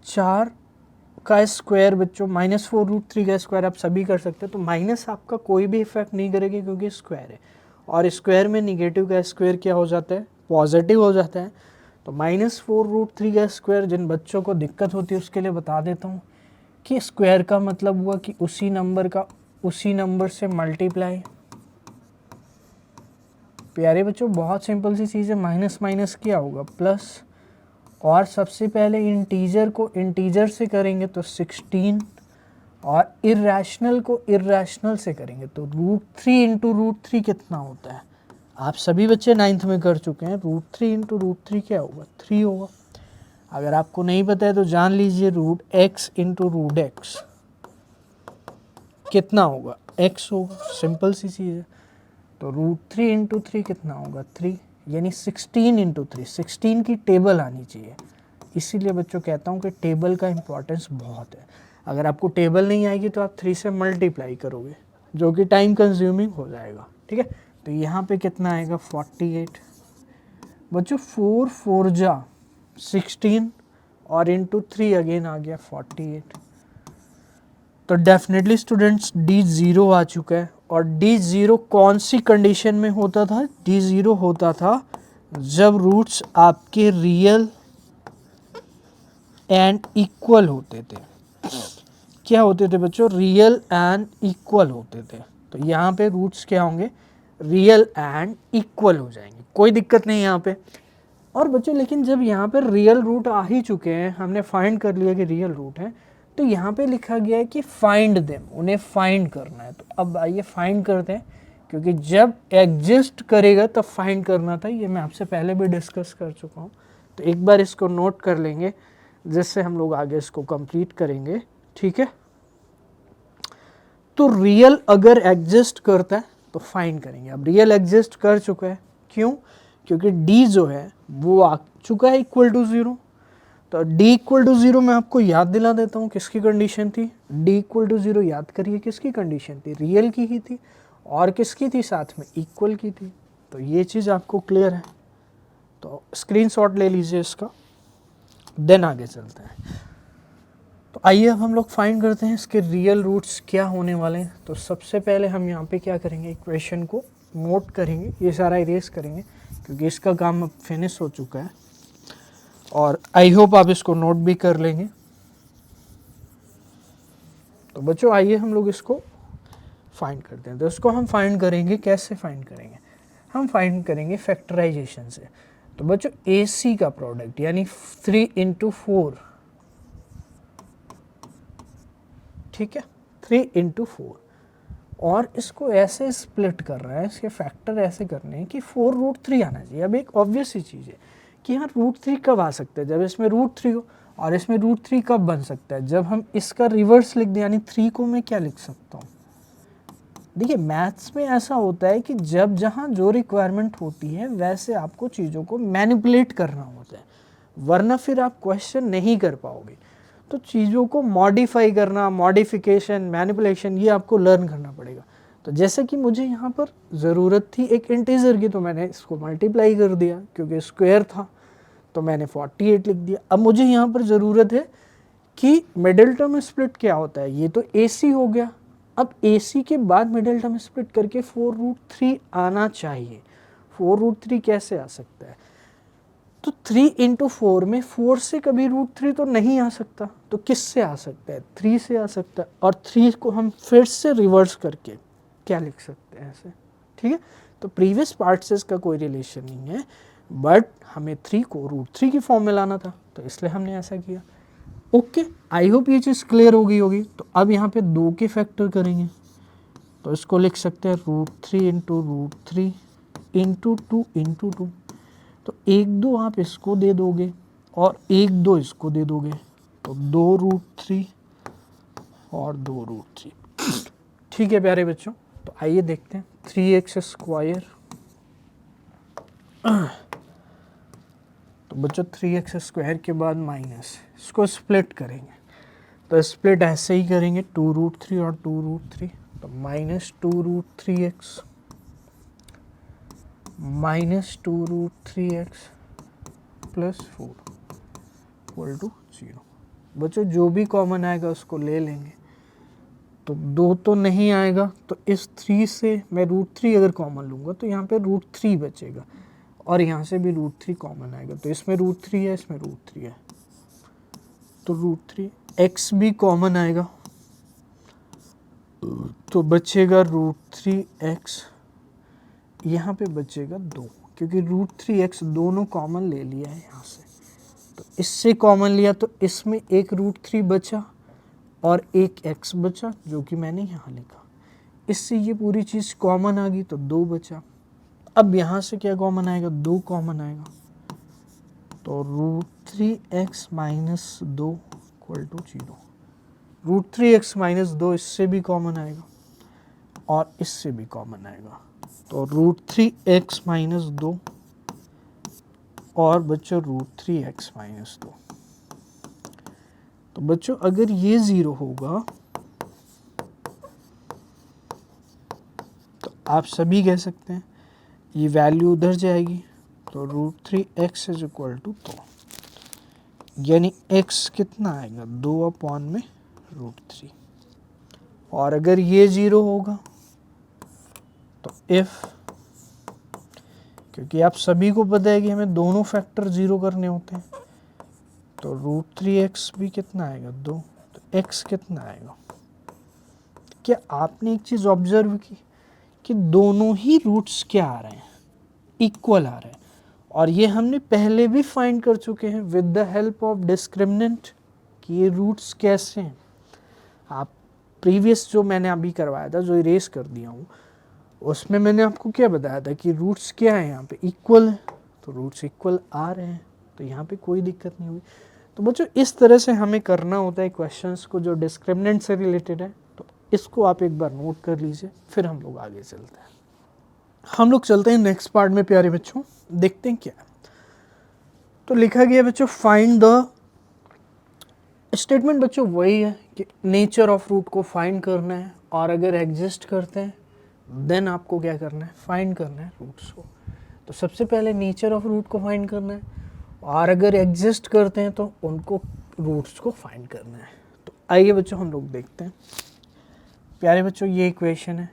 4 का स्क्वायर बच्चों, -4√3 का स्क्वायर आप सभी कर सकते हैं। तो माइनस आपका कोई भी इफेक्ट नहीं करेगी क्योंकि स्क्वायर है, और स्क्वायर में निगेटिव का स्क्वायर क्या हो जाता है, पॉजिटिव हो जाता है। तो -4√3 का स्क्वायर, जिन बच्चों को दिक्कत होती है उसके लिए बता देता हूँ कि स्क्वायर का मतलब हुआ कि उसी नंबर का उसी नंबर से मल्टीप्लाई। प्यारे बच्चों बहुत सिंपल सी चीज़ है, माइनस माइनस क्या होगा प्लस, और सबसे पहले इंटीजर को इंटीजर से करेंगे तो 16, और इर्रेशनल को इर्रेशनल से करेंगे तो √3 इंटू √3 कितना होता है, आप सभी बच्चे 9th में कर चुके हैं। √3 इंटू √3 क्या होगा 3 होगा। अगर आपको नहीं पता है तो जान लीजिए √x इंटू √x कितना होगा, x होगा। सिंपल सी चीज़ है। तो √3 इंटू 3 कितना होगा 3, यानी 16 इंटू 3, 16 की टेबल आनी चाहिए। इसीलिए बच्चों कहता हूँ कि टेबल का इम्पोर्टेंस बहुत है। अगर आपको टेबल नहीं आएगी तो आप 3 से मल्टीप्लाई करोगे, जो कि टाइम कंज्यूमिंग हो जाएगा। ठीक है, तो यहाँ पे कितना आएगा 48 बच्चों, 4 4 जा 16 और इंटू 3 अगेन आ गया 48। तो डेफिनेटली स्टूडेंट्स डी 0 आ चुका है। और डी 0 कौन सी कंडीशन में होता था, डी 0 होता था जब रूट्स आपके रियल एंड इक्वल होते थे। क्या होते थे बच्चों, रियल एंड इक्वल होते थे। तो यहाँ पे रूट्स क्या होंगे, रियल एंड इक्वल हो जाएंगे, कोई दिक्कत नहीं यहाँ पे। और बच्चों लेकिन जब यहाँ पे रियल रूट आ ही चुके हैं, हमने फाइंड कर लिया कि रियल रूट है, तो यहाँ पे लिखा गया है कि फाइंड देम, उन्हें फाइंड करना है। तो अब आइए फाइंड करते हैं, क्योंकि जब एग्जिस्ट करेगा तब फाइंड करना था, ये मैं आपसे पहले भी डिस्कस कर चुका हूँ। तो एक बार इसको नोट कर लेंगे, जिससे हम लोग आगे इसको कंप्लीट करेंगे, ठीक है। तो रियल अगर एग्जिस्ट करता है तो फाइंड करेंगे। अब रियल एग्जिस्ट कर चुका है, क्यों, क्योंकि d जो है वो आ चुका है इक्वल टू 0। तो d इक्वल टू 0 मैं आपको याद दिला देता हूँ किसकी कंडीशन थी, d इक्वल टू 0 याद करिए किसकी कंडीशन थी, रियल की ही थी, और किसकी थी साथ में, इक्वल की थी। तो ये चीज़ आपको क्लियर है, तो स्क्रीनशॉट ले लीजिए इसका, देन आगे चलते हैं। तो आइए अब हम लोग फाइंड करते हैं इसके रियल रूट्स क्या होने वाले हैं। तो सबसे पहले हम यहाँ पे क्या करेंगे, इक्वेशन को नोट करेंगे, ये सारा इरेज करेंगे क्योंकि इसका काम अब फिनिश हो चुका है, और आई होप आप इसको नोट भी कर लेंगे। तो बच्चों आइए हम लोग इसको फाइंड करते हैं। तो इसको हम फाइंड करेंगे, कैसे फाइंड करेंगे, हम फाइंड करेंगे फैक्टराइजेशन से। तो बच्चों AC का प्रोडक्ट यानी 3 × 4, ठीक है, 3 × 4, और इसको ऐसे स्प्लिट कर रहा है, इसके फैक्टर ऐसे करने हैं कि 4√3 आना चाहिए। अब एक ऑब्वियस सी चीज़ है कि यहाँ √3 कब आ सकता है, जब इसमें √3 हो, और इसमें √3 कब बन सकता है, जब हम इसका रिवर्स लिख दें, यानी 3 को मैं क्या लिख सकता हूँ। देखिए मैथ्स में ऐसा होता है कि जब जहाँ जो रिक्वायरमेंट होती है वैसे आपको चीज़ों को मैनिपुलेट करना होता है, वरना फिर आप क्वेश्चन नहीं कर पाओगे। तो चीज़ों को मॉडिफाई करना, मॉडिफिकेशन, मैनिपुलेशन, ये आपको लर्न करना पड़ेगा। तो जैसे कि मुझे यहाँ पर ज़रूरत थी एक इंटीजर की, तो मैंने इसको मल्टीप्लाई कर दिया, क्योंकि स्क्वायर था तो मैंने 48 लिख दिया। अब मुझे यहाँ पर ज़रूरत है कि मिडिल टर्म स्प्लिट क्या होता है, ये तो AC हो गया। अब AC के बाद मिडिल टर्म स्प्लिट करके 4√3 आना चाहिए। 4√3 कैसे आ सकता है, तो 3 × 4 में 4 से कभी √3 तो नहीं आ सकता, तो किससे आ सकता है, 3 से आ सकता है। और 3 को हम फिर से रिवर्स करके क्या लिख सकते हैं ऐसे, ठीक है। तो प्रीवियस पार्ट से इसका कोई रिलेशन नहीं है, बट हमें 3 को √3 की फॉर्म में लाना था, तो इसलिए हमने ऐसा किया। ओके, आई होप ये चीज़ क्लियर हो गई होगी। तो अब यहाँ पे 2 के फैक्टर करेंगे, तो इसको लिख सकते हैं √3 × √3 × 2 × 2। तो 1 2 आप इसको दे दोगे और 1 2 इसको दे दोगे, तो 2√3 और 2√3। ठीक है प्यारे बच्चों, तो आइए देखते हैं 3x²। तो बच्चों 3x² के बाद माइनस, इसको स्प्लिट करेंगे, तो स्प्लिट ऐसे ही करेंगे, 2√3 और 2√3, तो -2√3x -2√3x + 4 = 0। बच्चों जो भी कॉमन आएगा उसको ले लेंगे, तो 2 तो नहीं आएगा, तो इस 3 से मैं √3 अगर कॉमन लूँगा तो यहाँ पे √3 बचेगा, और यहाँ से भी √3 कॉमन आएगा, तो इसमें √3 है, इसमें √3 है, तो √3। x भी कॉमन आएगा, तो बचेगा √3x, यहाँ पे बचेगा 2, क्योंकि √3x दोनों कॉमन ले लिया है यहाँ से, तो इससे कॉमन लिया तो इसमें एक √3 बचा और एक x बचा, जो कि मैंने यहाँ लिखा। इससे ये पूरी चीज़ कॉमन आ गई, तो 2 बचा। अब यहाँ से क्या कॉमन आएगा, 2 कॉमन आएगा, तो √3x - 2 = 0। √3x - 2 इससे भी कॉमन आएगा और इससे भी कॉमन आएगा, तो √3x - 2 और बच्चों √3x - 2। तो बच्चों अगर ये 0 होगा तो आप सभी कह सकते हैं ये वैल्यू उधर जाएगी, तो √3x = 2, यानी x कितना आएगा, 2/√3। और अगर ये 0 होगा तो इफ़, क्योंकि आप सभी को पता है कि हमें दोनों फैक्टर 0 करने होते हैं, तो √3x भी कितना आएगा, 2, तो x कितना आएगा? क्या आपने एक चीज़ ऑब्जर्व की कि दोनों ही रूट्स क्या आ रहे हैं? इक्वल आ रहे हैं। और ये हमने पहले भी फाइंड कर चुके हैं with the help of discriminant कि ये रूट्स कैसे हैं। आप प्रीवियस जो मैंने अभी करवाया था, जो इरेज कर दिया हूँ, उसमें मैंने आपको क्या बताया था कि रूट्स क्या है यहाँ पे? इक्वल है। तो रूट्स इक्वल आ रहे हैं, तो यहाँ पे कोई दिक्कत नहीं हुई। तो बच्चों इस तरह से हमें करना होता है क्वेश्चंस को जो डिस्क्रिमिनेंट से रिलेटेड है। तो इसको आप एक बार नोट कर लीजिए, फिर हम लोग आगे चलते हैं। हम लोग चलते हैं नेक्स्ट पार्ट में प्यारे बच्चों, देखते हैं क्या है। तो लिखा गया बच्चों फाइंड द, स्टेटमेंट बच्चों वही है कि नेचर ऑफ रूट को फाइंड करना है, और अगर एग्जिस्ट करते हैं देन आपको क्या करना है? फाइंड करना है रूट्स को। तो सबसे पहले नेचर ऑफ रूट को फाइंड करना है, और अगर एग्जिस्ट करते हैं तो उनको रूट्स को फाइंड करना है। तो आइए बच्चों हम लोग देखते हैं। प्यारे बच्चों ये इक्वेशन है,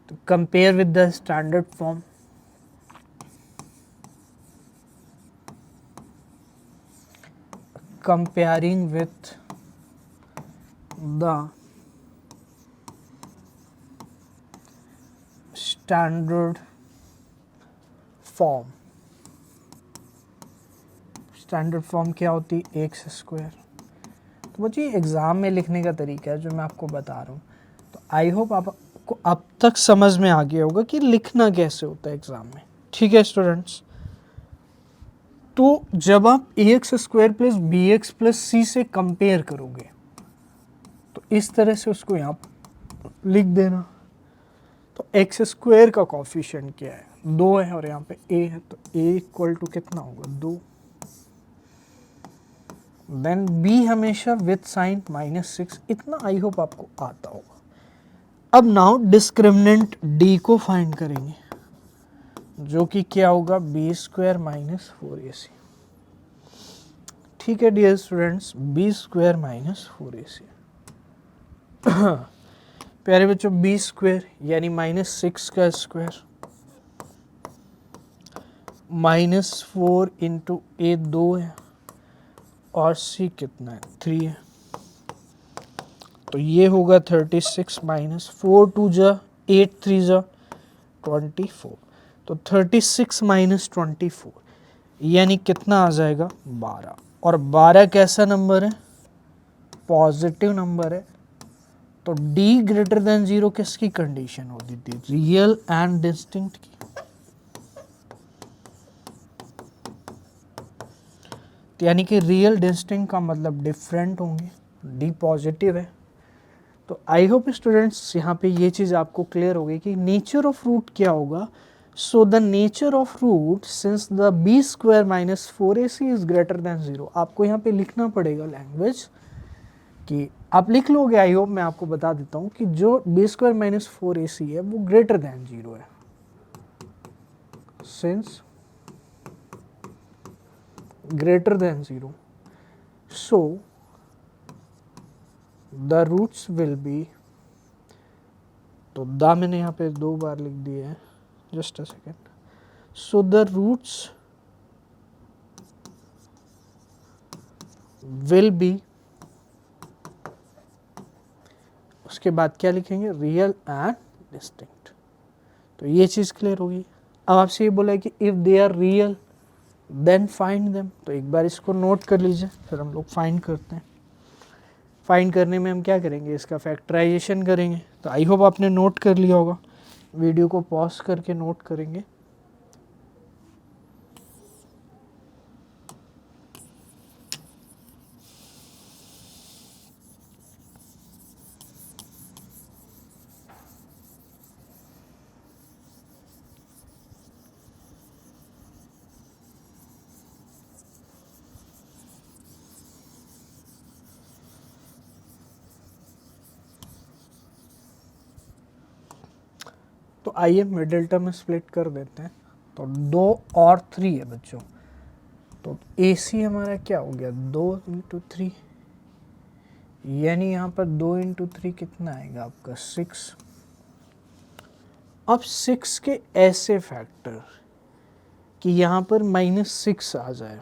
तो compare with the standard form. Comparing with the standard form। Standard form क्या होती है? X square. तो बच्चों ये एग्ज़ाम में लिखने का तरीका है जो मैं आपको बता रहा हूँ। तो आई होप आपको अब तक समझ में आ गया होगा कि लिखना कैसे होता है एग्ज़ाम में। ठीक है स्टूडेंट्स, तो जब आप A X square plus B X plus C से कंपेयर करोगे तो इस तरह से उसको यहाँ लिख देना। तो एक्स स्क्वायर का कॉफिशिएंट क्या है? 2 है, और यहाँ पे ए है, तो ए इक्वल टू कितना होगा? 2। देन बी हमेशा विथ साइन -6। इतना आई होप आपको आता होगा। अब नाउ डिस्क्रिमिनेंट डी को फाइंड करेंगे, जो कि क्या होगा? B square minus 4ac। ठीक है dear students, B square minus 4ac। प्यारे बच्चों बी स्क्वायर यानी -6 का स्क्वायर -4 इंटू ए 2 है, और सी कितना है? 3 है। तो ये होगा 36 माइनस 4 2 जा 8 3 जा 24। तो 36 माइनस 24 यानी कितना आ जाएगा? 12। और 12 कैसा नंबर है? पॉजिटिव नंबर है। तो d ग्रेटर देन 0 किसकी कंडीशन होती थी? रियल एंड डिस्टिंक्ट की। तो यानी कि रियल डिस्टिंक्ट का मतलब डिफरेंट होंगे, d पॉजिटिव है। तो आई होप स्टूडेंट्स यहाँ पे ये चीज़ आपको क्लियर हो गई कि नेचर ऑफ रूट क्या होगा। So the nature of root since the B square minus 4ac is greater than 0। आपको यहाँ पे लिखना पड़ेगा लैंग्वेज कि आप लिख लोगे, आई होप। मैं आपको बता देता हूँ कि जो बी स्क्वायर माइनस 4ac है वो ग्रेटर देन 0 है, since greater than 0 so the roots will be. तो द मैंने यहाँ पे 2 बार लिख दिए हैं, just a second. So the roots will be, उसके बाद क्या लिखेंगे? Real and distinct. तो ये चीज़ क्लियर होगी। अब आपसे ये बोला है कि if they are real then find them. तो एक बार इसको नोट कर लीजिए, फिर हम लोग फाइंड करते हैं। फाइंड करने में हम क्या करेंगे? इसका फैक्टराइजेशन करेंगे। तो आई होप आपने नोट कर लिया होगा, वीडियो को पॉज करके नोट करेंगे। तो आइए मिडिल टर्म में स्प्लिट कर देते हैं। तो 2 और 3 है बच्चों। तो AC हमारा क्या हो गया? 2 इंटू 3, यानी यहाँ पर 2 इंटू 3 कितना आएगा आपका? 6। अब 6 के ऐसे फैक्टर कि यहाँ पर -6 आ जाए।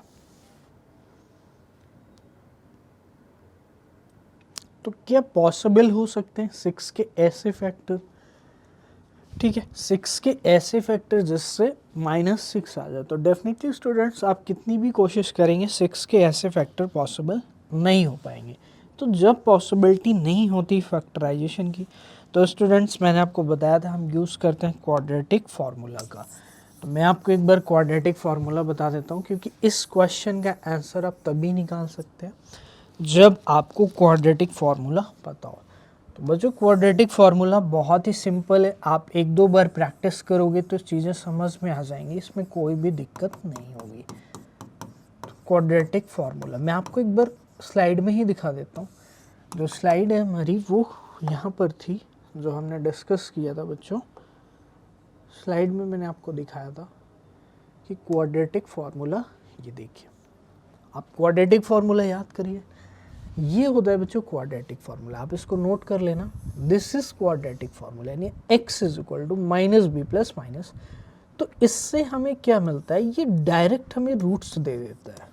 तो क्या पॉसिबल हो सकते हैं 6 के ऐसे फैक्टर, ठीक है, 6 के ऐसे फैक्टर जिससे -6 आ जाए? तो डेफिनेटली स्टूडेंट्स आप कितनी भी कोशिश करेंगे 6 के ऐसे फैक्टर पॉसिबल नहीं हो पाएंगे। तो जब पॉसिबिलिटी नहीं होती फैक्टराइजेशन की, तो स्टूडेंट्स मैंने आपको बताया था हम यूज़ करते हैं क्वाड्रेटिक फार्मूला का। तो मैं आपको एक बार क्वाड्रेटिक फार्मूला बता देता हूँ, क्योंकि इस क्वेश्चन का आंसर आप तभी निकाल सकते हैं जब आपको क्वाड्रेटिक फार्मूला पता हो। तो बच्चों क्वाड्रेटिक फार्मूला बहुत ही सिंपल है, आप एक दो बार प्रैक्टिस करोगे तो चीज़ें समझ में आ जाएंगी, इसमें कोई भी दिक्कत नहीं होगी। तो क्वाड्रेटिक फार्मूला मैं आपको एक बार स्लाइड में ही दिखा देता हूँ। जो स्लाइड है हमारी वो यहाँ पर थी, जो हमने डिस्कस किया था बच्चों। स्लाइड में मैंने आपको दिखाया था कि क्वाड्रेटिक फार्मूला, ये देखिए आप क्वाड्रेटिक फार्मूला याद करिए, ये होता है बच्चों क्वाड्रेटिक फार्मूला। आप इसको नोट कर लेना, दिस इज क्वाड्रेटिक फार्मूला, यानी x is equal to minus B plus minus. तो इससे हमें क्या मिलता है, ये डायरेक्ट हमें रूट्स दे देता है,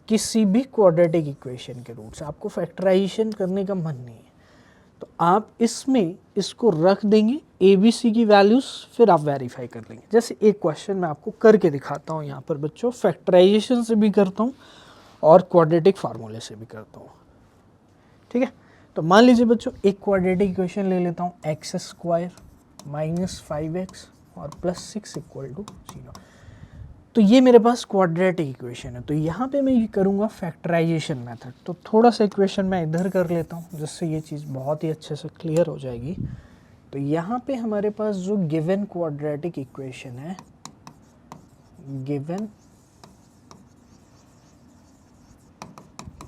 किसी भी क्वाड्रेटिक इक्वेशन के रूट्स। आपको फैक्टराइजेशन करने का मन नहीं है तो आप इसमें इसको रख देंगे ए बी सी की वैल्यूज, फिर आप वेरीफाई कर लेंगे। जैसे एक क्वेश्चन मैं आपको करके दिखाता हूँ यहाँ पर बच्चों, फैक्टराइजेशन से भी करता हूँ और क्वाड्रेटिक फार्मूले से भी करता हूँ, ठीक है। तो मान लीजिए बच्चों एक क्वाड्रेटिक इक्वेशन ले लेता हूँ, एक्स स्क्वायर माइनस 5x और प्लस 6 इक्वल टू 0। तो ये मेरे पास क्वाड्रेटिक इक्वेशन है। तो यहाँ पे मैं ये करूँगा फैक्टराइजेशन मेथड। तो थोड़ा सा इक्वेशन मैं इधर कर लेता हूँ जिससे ये चीज़ बहुत ही अच्छे से क्लियर हो जाएगी। तो यहाँ पे हमारे पास जो गिवन क्वाड्रेटिक इक्वेशन है, गिवन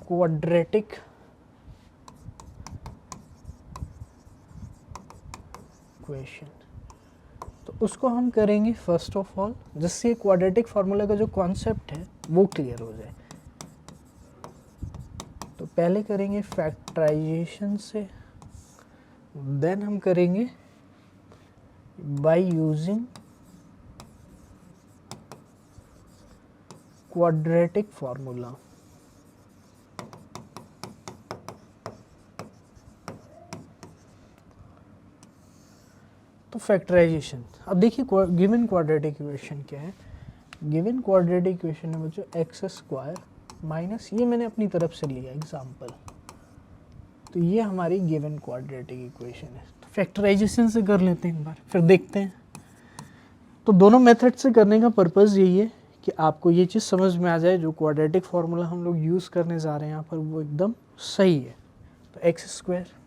क्वाड्रेटिक इक्वेशन, तो उसको हम करेंगे फर्स्ट ऑफ ऑल, जिससे क्वाड्रेटिक फार्मूला का जो कॉन्सेप्ट है वो क्लियर हो जाए। तो पहले करेंगे फैक्टराइजेशन से, देन हम करेंगे बाय यूजिंग क्वाड्रेटिक फार्मूला। तो फैक्टराइजेशन, अब देखिए गिवन क्वाड्रेटिक इक्वेशन क्या है। गिवन क्वाड्रेटिक इक्वेशन है बच्चों एक्स स्क्वायर माइनस, ये मैंने अपनी तरफ से लिया एग्जांपल, तो ये हमारी गिवन क्वाड्रेटिक इक्वेशन है। तो फैक्टराइजेशन से कर लेते हैं एक बार, फिर देखते हैं। तो दोनों मेथड से करने का पर्पज़ यही है कि आपको ये चीज़ समझ में आ जाए, जो क्वाड्रेटिक फार्मूला हम लोग यूज़ करने जा रहे हैं यहाँ पर वो एकदम सही है। तो x square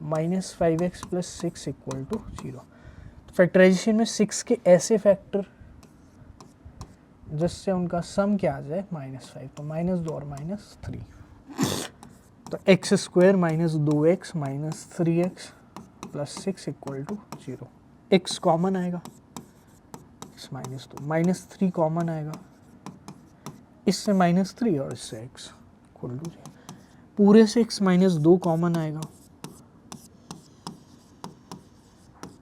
minus 5x plus 6 equal to 0। तो फैक्टराइजेशन में 6 के ऐसे फैक्टर जिससे उनका सम क्या आ जाए -5, तो -2 और -3। तो x square minus 2x minus 3x plus 6 equal to 0। x common आएगा, x -2 -3 कॉमन आएगा, इससे -3 और इससे x इक्वल टू 0। पूरे से x -2 कॉमन आएगा,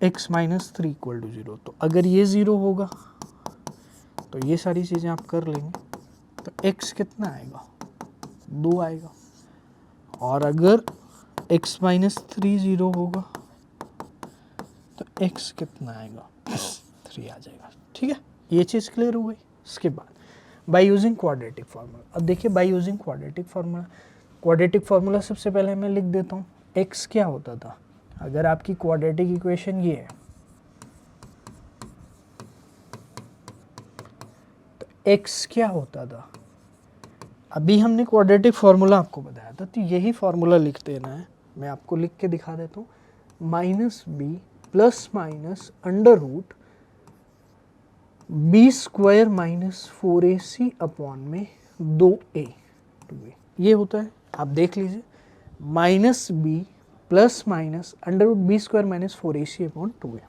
x -3 इक्वल टू 0। तो अगर ये 0 होगा तो ये सारी चीज़ें आप कर लेंगे, तो x कितना आएगा, 2 आएगा। और अगर x -3 0 होगा तो x कितना आएगा, 3 आ जाएगा, ठीक है। ये चीज़ क्लियर हो गई। इसके बाद बाय यूजिंग क्वाड्रेटिक फार्मूला। अब देखिए by using quadratic formula, quadratic formula सबसे पहले मैं लिख देता हूँ। x क्या होता था, अगर आपकी क्वाड्रेटिक इक्वेशन ये है तो x क्या होता था, अभी हमने क्वाड्रेटिक फार्मूला आपको बताया था, तो यही फार्मूला लिख देना है। मैं आपको लिख के दिखा देता हूँ, -b plus minus under root b square minus 4ac upon में 2a 2a, ये होता है। आप देख लीजिए, -b plus minus under root b square minus 4ac upon 2a।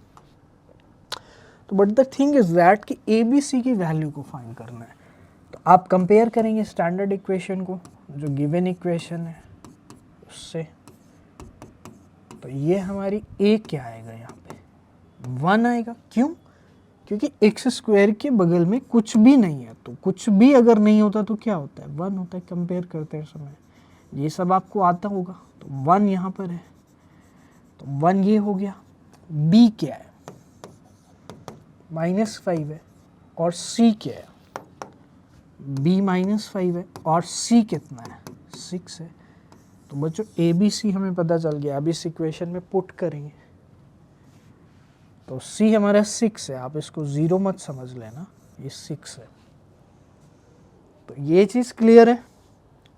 तो but the thing is that कि ए बी सी की वैल्यू को फाइंड करना है। तो आप कंपेयर करेंगे स्टैंडर्ड इक्वेशन को, जो गिवन इक्वेशन है उससे। तो ये हमारी a क्या आएगा, यहाँ पे 1 आएगा। क्यों, क्योंकि एक्स स्क्वायर के बगल में कुछ भी नहीं है, तो कुछ भी अगर नहीं होता तो क्या होता है, 1 होता है। कंपेयर करते हैं समय ये सब आपको आता होगा। तो 1 यहाँ पर है, तो 1 ये हो गया। b क्या है, -5 है, और c क्या है, b -5 है, और c कितना है, 6 है। तो बच्चों a b c हमें पता चल गया। अब इस इक्वेशन में पुट करेंगे तो c हमारा 6 है, आप इसको 0 मत समझ लेना, ये 6 है। तो ये चीज़ क्लियर है,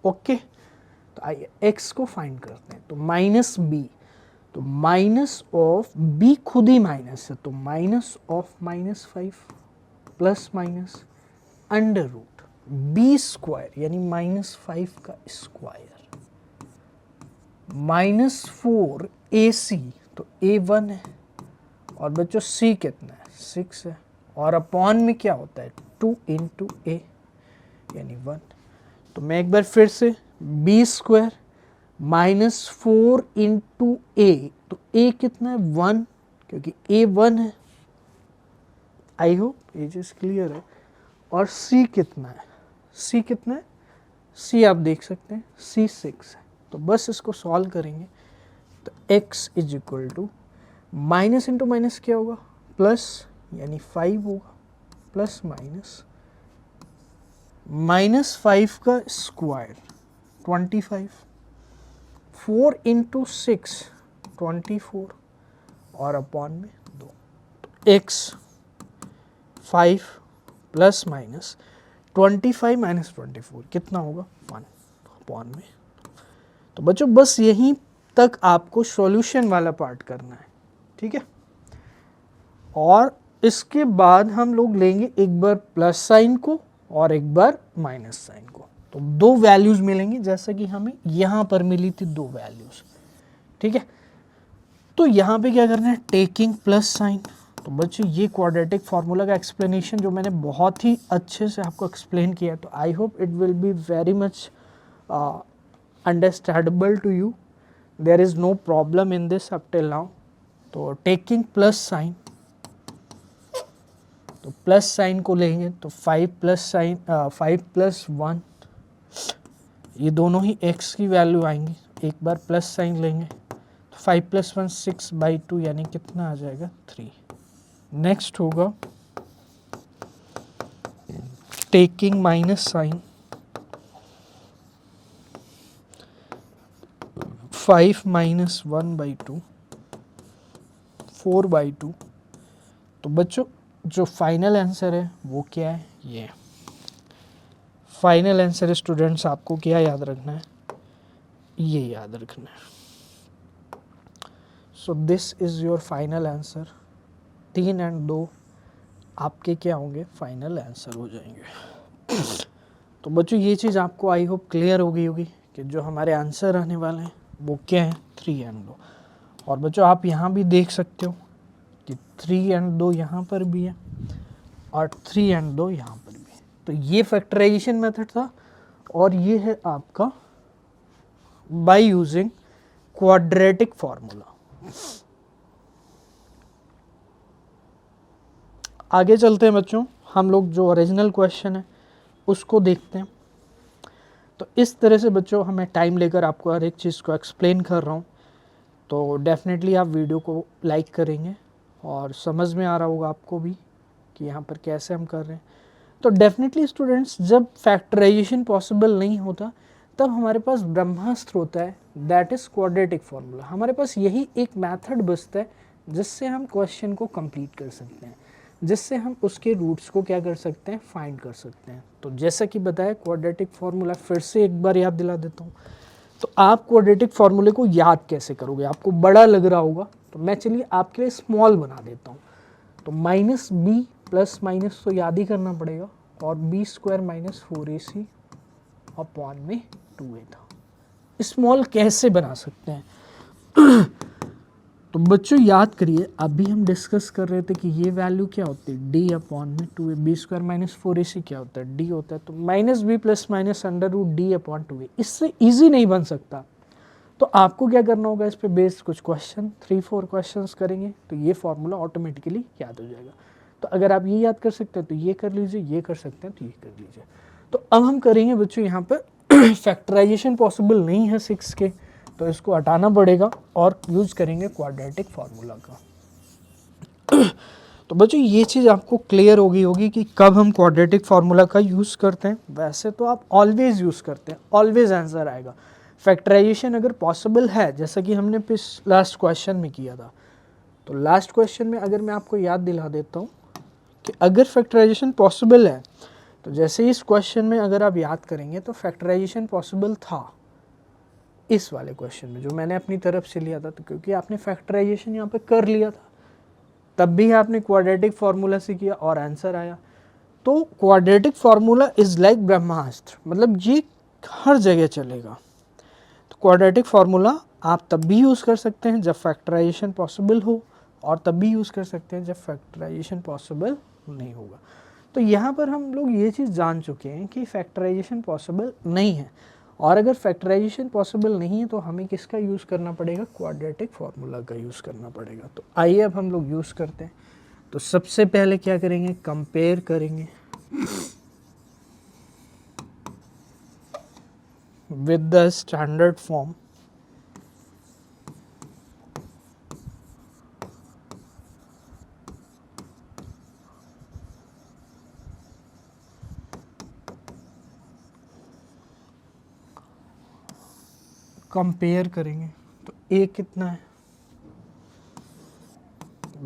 ओके। तो आइए x को फाइंड करते हैं। तो -b, तो माइनस ऑफ b खुद ही माइनस है, तो minus of -5 plus minus under root b square यानी -5 का स्क्वायर -4 ac, तो a 1 है, और बच्चों c कितना है, 6 है, और अपॉन में क्या होता है 2 इंटू a यानी 1। तो मैं एक बार फिर से b स्क्वायर -4 इंटू a, तो a कितना है 1, क्योंकि a 1 है। आई होप ये चीज़ क्लियर है। और c कितना है, c कितना है, c आप देख सकते हैं c 6 है। तो बस इसको सॉल्व करेंगे तो x is equal to minus into minus क्या होगा, प्लस यानी 5 होगा, प्लस माइनस -5 का स्क्वायर 25, 4 इंटू 6 24, और अपॉन में 2। तो x 5 प्लस माइनस 25 माइनस 24 कितना होगा 1 अपॉन में। तो बच्चों बस यहीं तक आपको सॉल्यूशन वाला पार्ट करना है, ठीक है। और इसके बाद हम लोग लेंगे एक बार प्लस साइन को और एक बार माइनस साइन को। तो दो वैल्यूज मिलेंगी, जैसा कि हमें यहाँ पर मिली थी 2 वैल्यूज, ठीक है। तो यहाँ पे क्या करना है, टेकिंग प्लस साइन। तो बच्चों ये क्वाड्रेटिक फार्मूला का एक्सप्लेनेशन जो मैंने बहुत ही अच्छे से आपको एक्सप्लेन किया, तो I hope it will be very much understandable to you. There is no problem in this up till now. तो टेकिंग प्लस साइन, तो प्लस साइन को लेंगे तो 5 प्लस 1, ये दोनों ही x की वैल्यू आएंगी। एक बार प्लस साइन लेंगे तो 5 प्लस 1 6/2 यानी कितना आ जाएगा 3। नेक्स्ट होगा टेकिंग माइनस साइन, 5 माइनस 1/2 4/2। तो बच्चों जो फाइनल आंसर है वो क्या है, ये फाइनल आंसर स्टूडेंट्स आपको क्या याद रखना है, ये याद रखना है। So this is your final answer. 3 और 2 आपके क्या होंगे, फाइनल आंसर हो जाएंगे। तो बच्चों ये चीज़ आपको आई होप क्लियर हो गई होगी कि जो हमारे आंसर आने वाले हैं वो क्या है, 3 और 2। और बच्चों आप यहाँ भी देख सकते हो कि 3 और 2 यहाँ पर भी है और 3 और 2 यहाँ पर भी है। तो ये फैक्टराइजेशन मेथड था, और ये है आपका बाय यूजिंग क्वाड्रेटिक फार्मूला। आगे चलते हैं बच्चों, हम लोग जो ओरिजिनल क्वेश्चन है उसको देखते हैं। तो इस तरह से बच्चों हमें टाइम लेकर आपको हर एक चीज़ को एक्सप्लेन कर रहा हूँ, तो डेफिनेटली आप वीडियो को लाइक करेंगे और समझ में आ रहा होगा आपको भी कि यहाँ पर कैसे हम कर रहे हैं। तो डेफिनेटली स्टूडेंट्स, जब फैक्टराइजेशन पॉसिबल नहीं होता तब हमारे पास ब्रह्मास्त्र होता है, दैट इज़ क्वाड्रेटिक फार्मूला। हमारे पास यही एक मेथड बचता है जिससे हम क्वेश्चन को कंप्लीट कर सकते हैं, जिससे हम उसके रूट्स को क्या कर सकते हैं, फाइंड कर सकते हैं। तो जैसा कि बताया क्वाड्रेटिक फार्मूला फिर से एक बार याद दिला देता हूँ। तो आप क्वाड्रेटिक फार्मूले को याद कैसे करोगे, आपको बड़ा लग रहा होगा, तो मैं चलिए आपके लिए स्मॉल बना देता हूँ। तो -b प्लस माइनस तो याद ही करना पड़ेगा, और b square minus 4ac upon में 2a था। स्मॉल कैसे बना सकते हैं तो बच्चों याद करिए, अभी हम डिस्कस कर रहे थे कि ये वैल्यू क्या होती है, d अपॉन में 2a, b square minus 4ac क्या होता है, d होता है। तो -b plus minus under root d upon 2a, इससे ईजी नहीं बन सकता। तो आपको क्या करना होगा, इस पे बेस्ड कुछ क्वेश्चन 3-4 क्वेश्चंस करेंगे तो ये फार्मूला ऑटोमेटिकली याद हो जाएगा। तो अगर आप ये याद कर सकते हैं तो ये कर लीजिए, ये कर सकते हैं तो ये कर लीजिए। तो अब हम करेंगे बच्चों यहाँ पर फैक्टराइजेशन पॉसिबल नहीं है 6 के, तो इसको हटाना पड़ेगा और यूज करेंगे क्वाड्रेटिक फार्मूला का। तो बच्चों ये चीज़ आपको क्लियर होगी कि कब हम क्वाड्रेटिक फार्मूला का यूज़ करते हैं। वैसे तो आप ऑलवेज यूज़ करते हैं, ऑलवेज आंसर आएगा। फैक्टराइजेशन अगर पॉसिबल है, जैसा कि हमने लास्ट क्वेश्चन में किया था, तो लास्ट क्वेश्चन में अगर मैं आपको याद दिला देता हूँ कि अगर फैक्टराइजेशन पॉसिबल है, तो जैसे इस क्वेश्चन में अगर आप याद करेंगे तो फैक्टराइजेशन पॉसिबल था इस वाले क्वेश्चन में जो मैंने अपनी तरफ से लिया था। तो क्योंकि आपने फैक्टराइजेशन यहाँ पे कर लिया था, तब भी आपने क्वाड्रेटिक फार्मूला से किया और आंसर आया। तो क्वाड्रेटिक फार्मूला इज लाइक ब्रह्मास्त्र, मतलब ये हर जगह चलेगा। तो क्वाड्रेटिक फार्मूला आप तब भी यूज़ कर सकते हैं जब फैक्टराइजेशन पॉसिबल हो, और तब भी यूज़ कर सकते हैं जब फैक्टराइजेशन पॉसिबल नहीं होगा। तो यहाँ पर हम लोग ये चीज़ जान चुके हैं कि फैक्टराइजेशन पॉसिबल नहीं है, और अगर फैक्टराइजेशन पॉसिबल नहीं है तो हमें किसका यूज़ करना पड़ेगा, क्वाड्रेटिक फार्मूला का यूज़ करना पड़ेगा। तो आइए अब हम लोग यूज़ करते हैं। तो सबसे पहले क्या करेंगे, कंपेयर करेंगे with the standard form compare करेंगे। तो ए कितना है,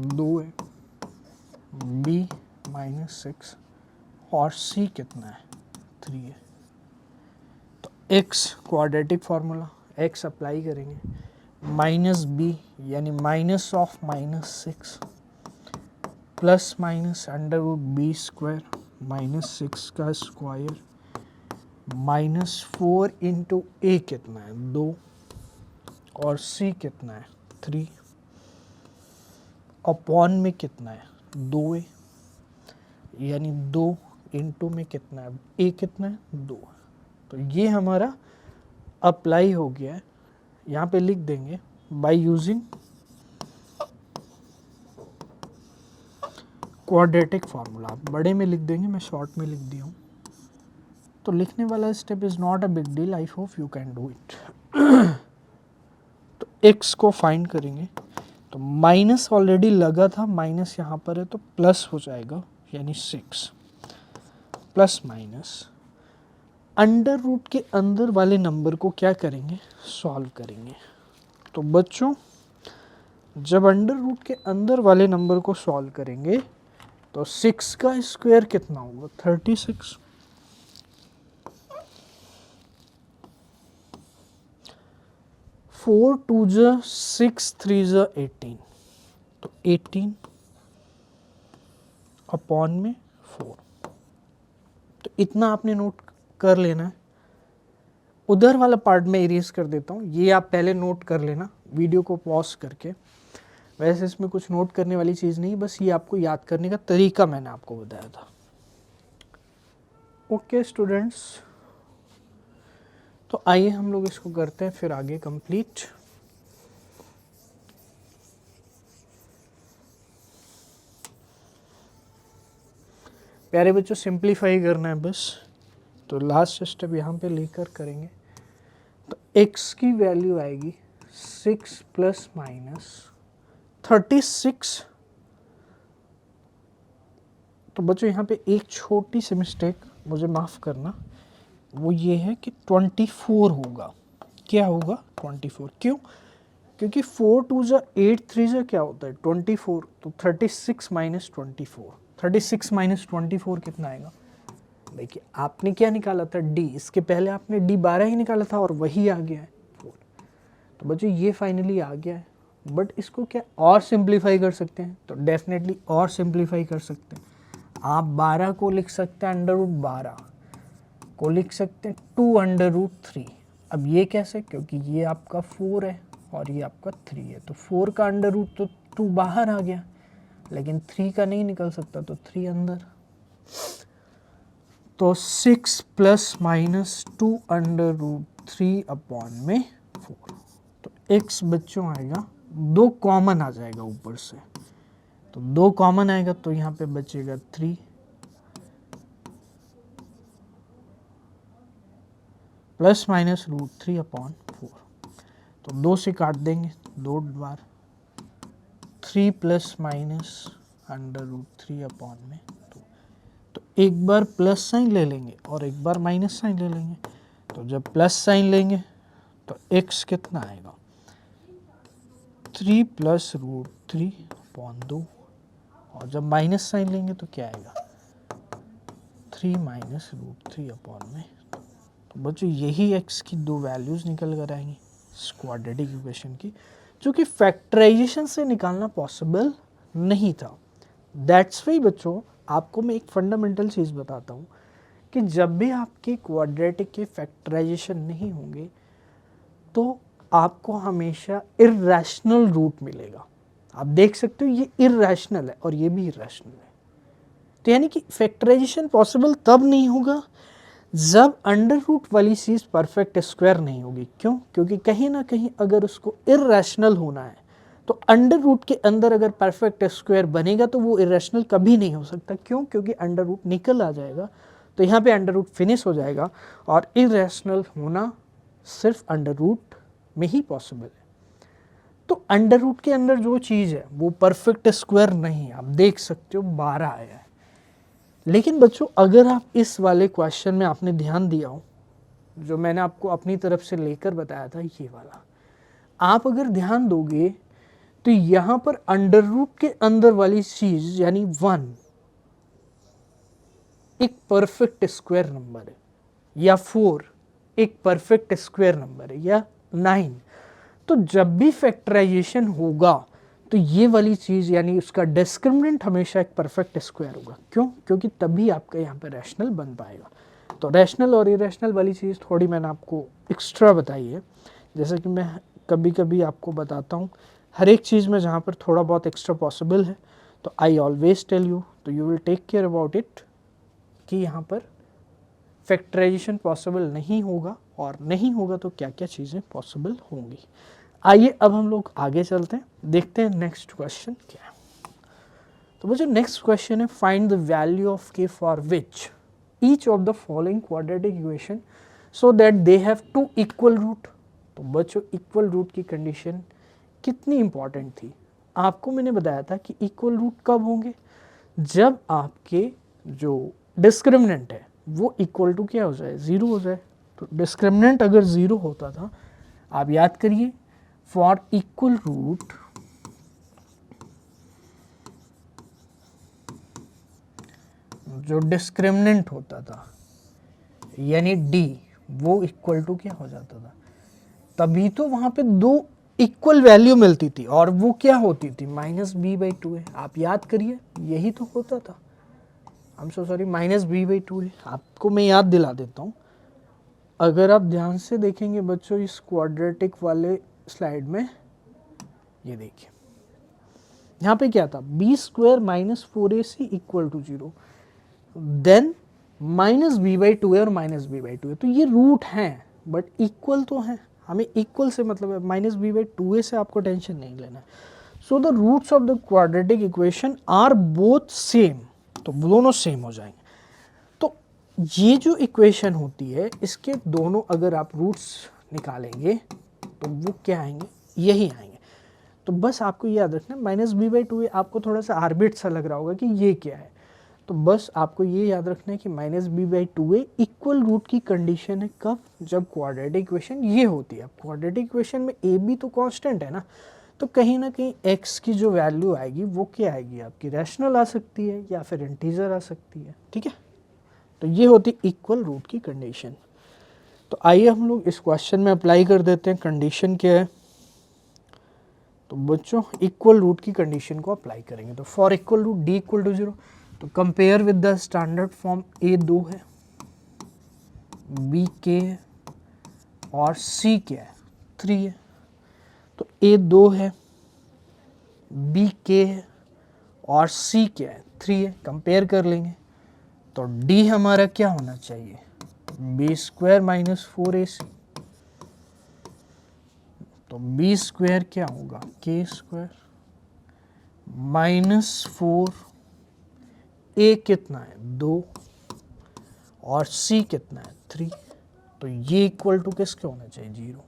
2 है, बी -6 और सी कितना है, 3 है। तो x quadratic formula, x apply करेंगे, -b यानी -6 प्लस माइनस √b² -6 का स्क्वायर -4 इंटू ए कितना है, 2 और सी कितना है, 3 अपॉन में कितना है, 2a यानी 2 इंटू में कितना है, ए कितना है, 2। तो ये हमारा अप्लाई हो गया है। यहाँ पे लिख देंगे बाय यूजिंग क्वाड्रेटिक फार्मूला। आप बड़े में लिख देंगे, मैं शॉर्ट में लिख दिया हूँ। तो लिखने वाला step is not a big deal, I hope you can do it. तो x को फाइंड करेंगे, तो माइनस ऑलरेडी लगा था, माइनस यहाँ पर है तो प्लस हो जाएगा, यानी 6 प्लस माइनस अंडर रूट के अंदर वाले नंबर को क्या करेंगे, सॉल्व करेंगे। तो बच्चों जब अंडर रूट के अंदर वाले नंबर को सॉल्व करेंगे तो 6 का स्क्वायर कितना होगा, 36। 4 2 6 3 18, तो 18 अपॉन में 4। तो इतना आपने नोट कर लेना है। उधर वाला पार्ट में इरेज कर देता हूँ, ये आप पहले नोट कर लेना वीडियो को पॉज करके। वैसे इसमें कुछ नोट करने वाली चीज़ नहीं, बस ये आपको याद करने का तरीका मैंने आपको बताया था। ओके स्टूडेंट्स, तो आइए हम लोग इसको करते हैं फिर आगे कंप्लीट। प्यारे बच्चों सिंप्लीफाई करना है बस, तो लास्ट स्टेप यहाँ पे लेकर करेंगे। तो x की वैल्यू आएगी 6 प्लस माइनस 36। तो बच्चों यहाँ पे एक छोटी सी मिस्टेक मुझे माफ़ करना, वो ये है कि 24 होगा। क्या होगा, 24। क्यों, क्योंकि 4 2 8 3 क्या होता है, 24। तो 36 माइनस 24, 36 माइनस 24 कितना आएगा। देखिए आपने क्या निकाला था, d, इसके पहले आपने d 12 ही निकाला था और वही आ गया है 4। तो बच्चों ये फाइनली आ गया है, बट इसको क्या और सिंप्लीफाई कर सकते हैं, तो डेफिनेटली और सिंप्लीफाई कर सकते हैं। आप 12 को लिख सकते हैं √12 को लिख सकते हैं 2 √3। अब ये कैसे, क्योंकि ये आपका 4 है और ये आपका 3 है, तो 4 का अंडर रूट तो 2 बाहर आ गया, लेकिन 3 का नहीं निकल सकता, तो 3 अंदर। तो 6 प्लस माइनस 2 √3 अपॉन में 4। तो x बच्चों आएगा, 2 कॉमन आ जाएगा ऊपर से, तो 2 कॉमन आएगा तो यहाँ पे बचेगा 3 प्लस माइनस √3/4। तो 2 से काट देंगे 2 बार, 3 प्लस माइनस √3/2। तो एक बार प्लस साइन ले लेंगे और एक बार माइनस साइन ले लेंगे। तो जब प्लस साइन लेंगे तो x कितना आएगा, 3 प्लस √3/2, और जब माइनस साइन लेंगे तो क्या आएगा, 3 माइनस √3/2। तो बच्चों यही x की दो वैल्यूज़ निकल कर आएंगी क्वाड्रेटिक इक्वेशन की, जो कि फैक्टराइजेशन से निकालना पॉसिबल नहीं था। दैट्स वाई बच्चों आपको मैं एक फंडामेंटल चीज़ बताता हूँ कि जब भी आपके क्वाड्रेटिक के फैक्टराइजेशन नहीं होंगे तो आपको हमेशा इर्रेशनल रूट मिलेगा। आप देख सकते हो ये इर्रेशनल है और ये भी इर्रेशनल है। तो यानी कि फैक्टराइजेशन पॉसिबल तब नहीं होगा जब अंडर रूट वाली चीज़ परफेक्ट स्क्वायर नहीं होगी। क्यों? क्योंकि कहीं ना कहीं अगर उसको इर्रेशनल होना है तो अंडर रूट के अंदर अगर परफेक्ट स्क्वायर बनेगा तो वो इरेशनल कभी नहीं हो सकता। क्यों? क्योंकि अंडर रूट निकल आ जाएगा, तो यहाँ पे अंडर रूट फिनिश हो जाएगा और इरेशनल होना सिर्फ अंडर रूट में ही पॉसिबल है। तो अंडर रूट के अंदर जो चीज़ है वो परफेक्ट स्क्वायर नहीं है। आप देख सकते हो 12 आया है। लेकिन बच्चों अगर आप इस वाले क्वेश्चन में आपने ध्यान दिया हो, जो मैंने आपको अपनी तरफ से लेकर बताया था ये वाला, आप अगर ध्यान दोगे तो यहां पर अंडर रूट के अंदर वाली चीज यानी 1 एक परफेक्ट स्क्वायर नंबर है, या 4 एक परफेक्ट स्क्वायर नंबर है, या 9। तो जब भी फैक्टराइजेशन होगा तो ये वाली चीज़ यानी उसका डिस्क्रिमिनेंट हमेशा एक परफेक्ट स्क्वायर होगा। क्यों? क्योंकि तभी आपका यहाँ पर रैशनल बन पाएगा। तो रैशनल और इरेशनल वाली चीज़ थोड़ी मैंने आपको एक्स्ट्रा बताई है, जैसे कि मैं कभी कभी आपको बताता हूँ हर एक चीज़ में जहाँ पर थोड़ा बहुत एक्स्ट्रा पॉसिबल है तो आई ऑलवेज टेल यू, तो you will take care about it कि यहाँ पर फैक्टराइजेशन पॉसिबल नहीं होगा, और नहीं होगा तो क्या क्या चीज़ें पॉसिबल होंगी। आइए अब हम लोग आगे चलते हैं, देखते हैं नेक्स्ट क्वेश्चन क्या है। तो मुझे नेक्स्ट क्वेश्चन है, find the value of k for which each of the following quadratic equation so that they have 2 equal root. तो बच्चों इक्वल रूट की कंडीशन कितनी इंपॉर्टेंट थी। आपको मैंने बताया था कि इक्वल रूट कब होंगे, जब आपके जो डिस्क्रिमिनेंट है वो इक्वल टू क्या हो जाए, 0 हो जाए। तो डिस्क्रिमिनेंट अगर 0 होता था, आप याद करिए, फॉर इक्वल रूट जो डिस्क्रिमिनेंट होता था यानी d, वो इक्वल टू क्या हो जाता था, तभी तो वहां पे 2 इक्वल वैल्यू मिलती थी, और वो क्या होती थी, -b/2 है। आप याद करिए यही तो होता था। I am so sorry, -b/2 है। आपको मैं याद दिला देता हूँ, अगर आप ध्यान से देखेंगे बच्चों इस क्वाड्रेटिक वाले स्लाइड में, ये देखिए यहाँ पे क्या था, b² - 4ac = 0, देन -b/2 है और -b/2 है। तो ये रूट हैं बट इक्वल तो हैं, हमें इक्वल से मतलब है, -b/2 से आपको टेंशन नहीं लेना है। So the roots of the quadratic equation are both same, तो दोनों सेम हो जाएंगे। तो ये जो इक्वेशन होती है इसके दोनों अगर आप रूट्स निकालेंगे तो वो क्या आएंगे, यही आएंगे। तो बस आपको याद रखना, -b/2 है, आपको थोड़ा सा आर्बिट सा लग रहा होगा कि ये क्या है, तो बस आपको ये याद रखना है कि -b/2 इक्वल रूट की कंडीशन है कब, जब क्वाड्रेटिक इक्वेशन ये होती है। अब क्वाड्रेटिक इक्वेशन में a b तो कांस्टेंट है ना, तो कहीं ना कहीं x की जो वैल्यू आएगी वो क्या आएगी, आपकी रैशनल आ सकती है या फिर इंटीजर आ सकती है। ठीक है, तो ये होती इक्वल रूट की कंडीशन। तो आइए हम लोग इस क्वेश्चन में अप्लाई कर देते हैं। कंडीशन क्या है, तो बच्चों इक्वल रूट की कंडीशन को अप्लाई करेंगे। तो फॉर इक्वल रूट d = 0, तो compare with the standard form a 2 है, b k है और c क्या है, 3 है। तो a 2 है, b k है और c क्या है, 3 है। कंपेयर कर लेंगे तो d हमारा क्या होना चाहिए, b² - 4ac, तो b² क्या होगा, k² -4, a कितना है 2 और c कितना है 3। तो ये इक्वल टू किसके होना चाहिए, 0।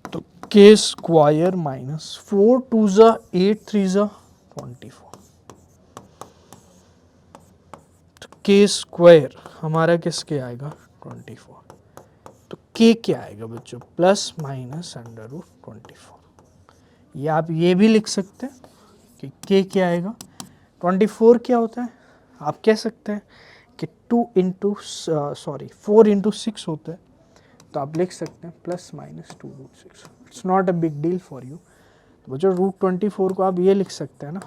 तो के स्क्वायर माइनस 4 2 ज़ा 8 3 ज़ा 24, तो के स्क्वायर हमारा किसके आएगा 24। तो के क्या आएगा बच्चों, प्लस माइनस अंडर रूट 24। ये आप ये भी लिख सकते हैं कि के क्या आएगा, 24 क्या होता है, आप कह सकते हैं कि 4 इंटू 6 होता है, तो आप लिख सकते हैं plus minus 2 root 6। It's not a big deal for you. तो बच्चों रूट 24 को आप ये लिख सकते हैं ना,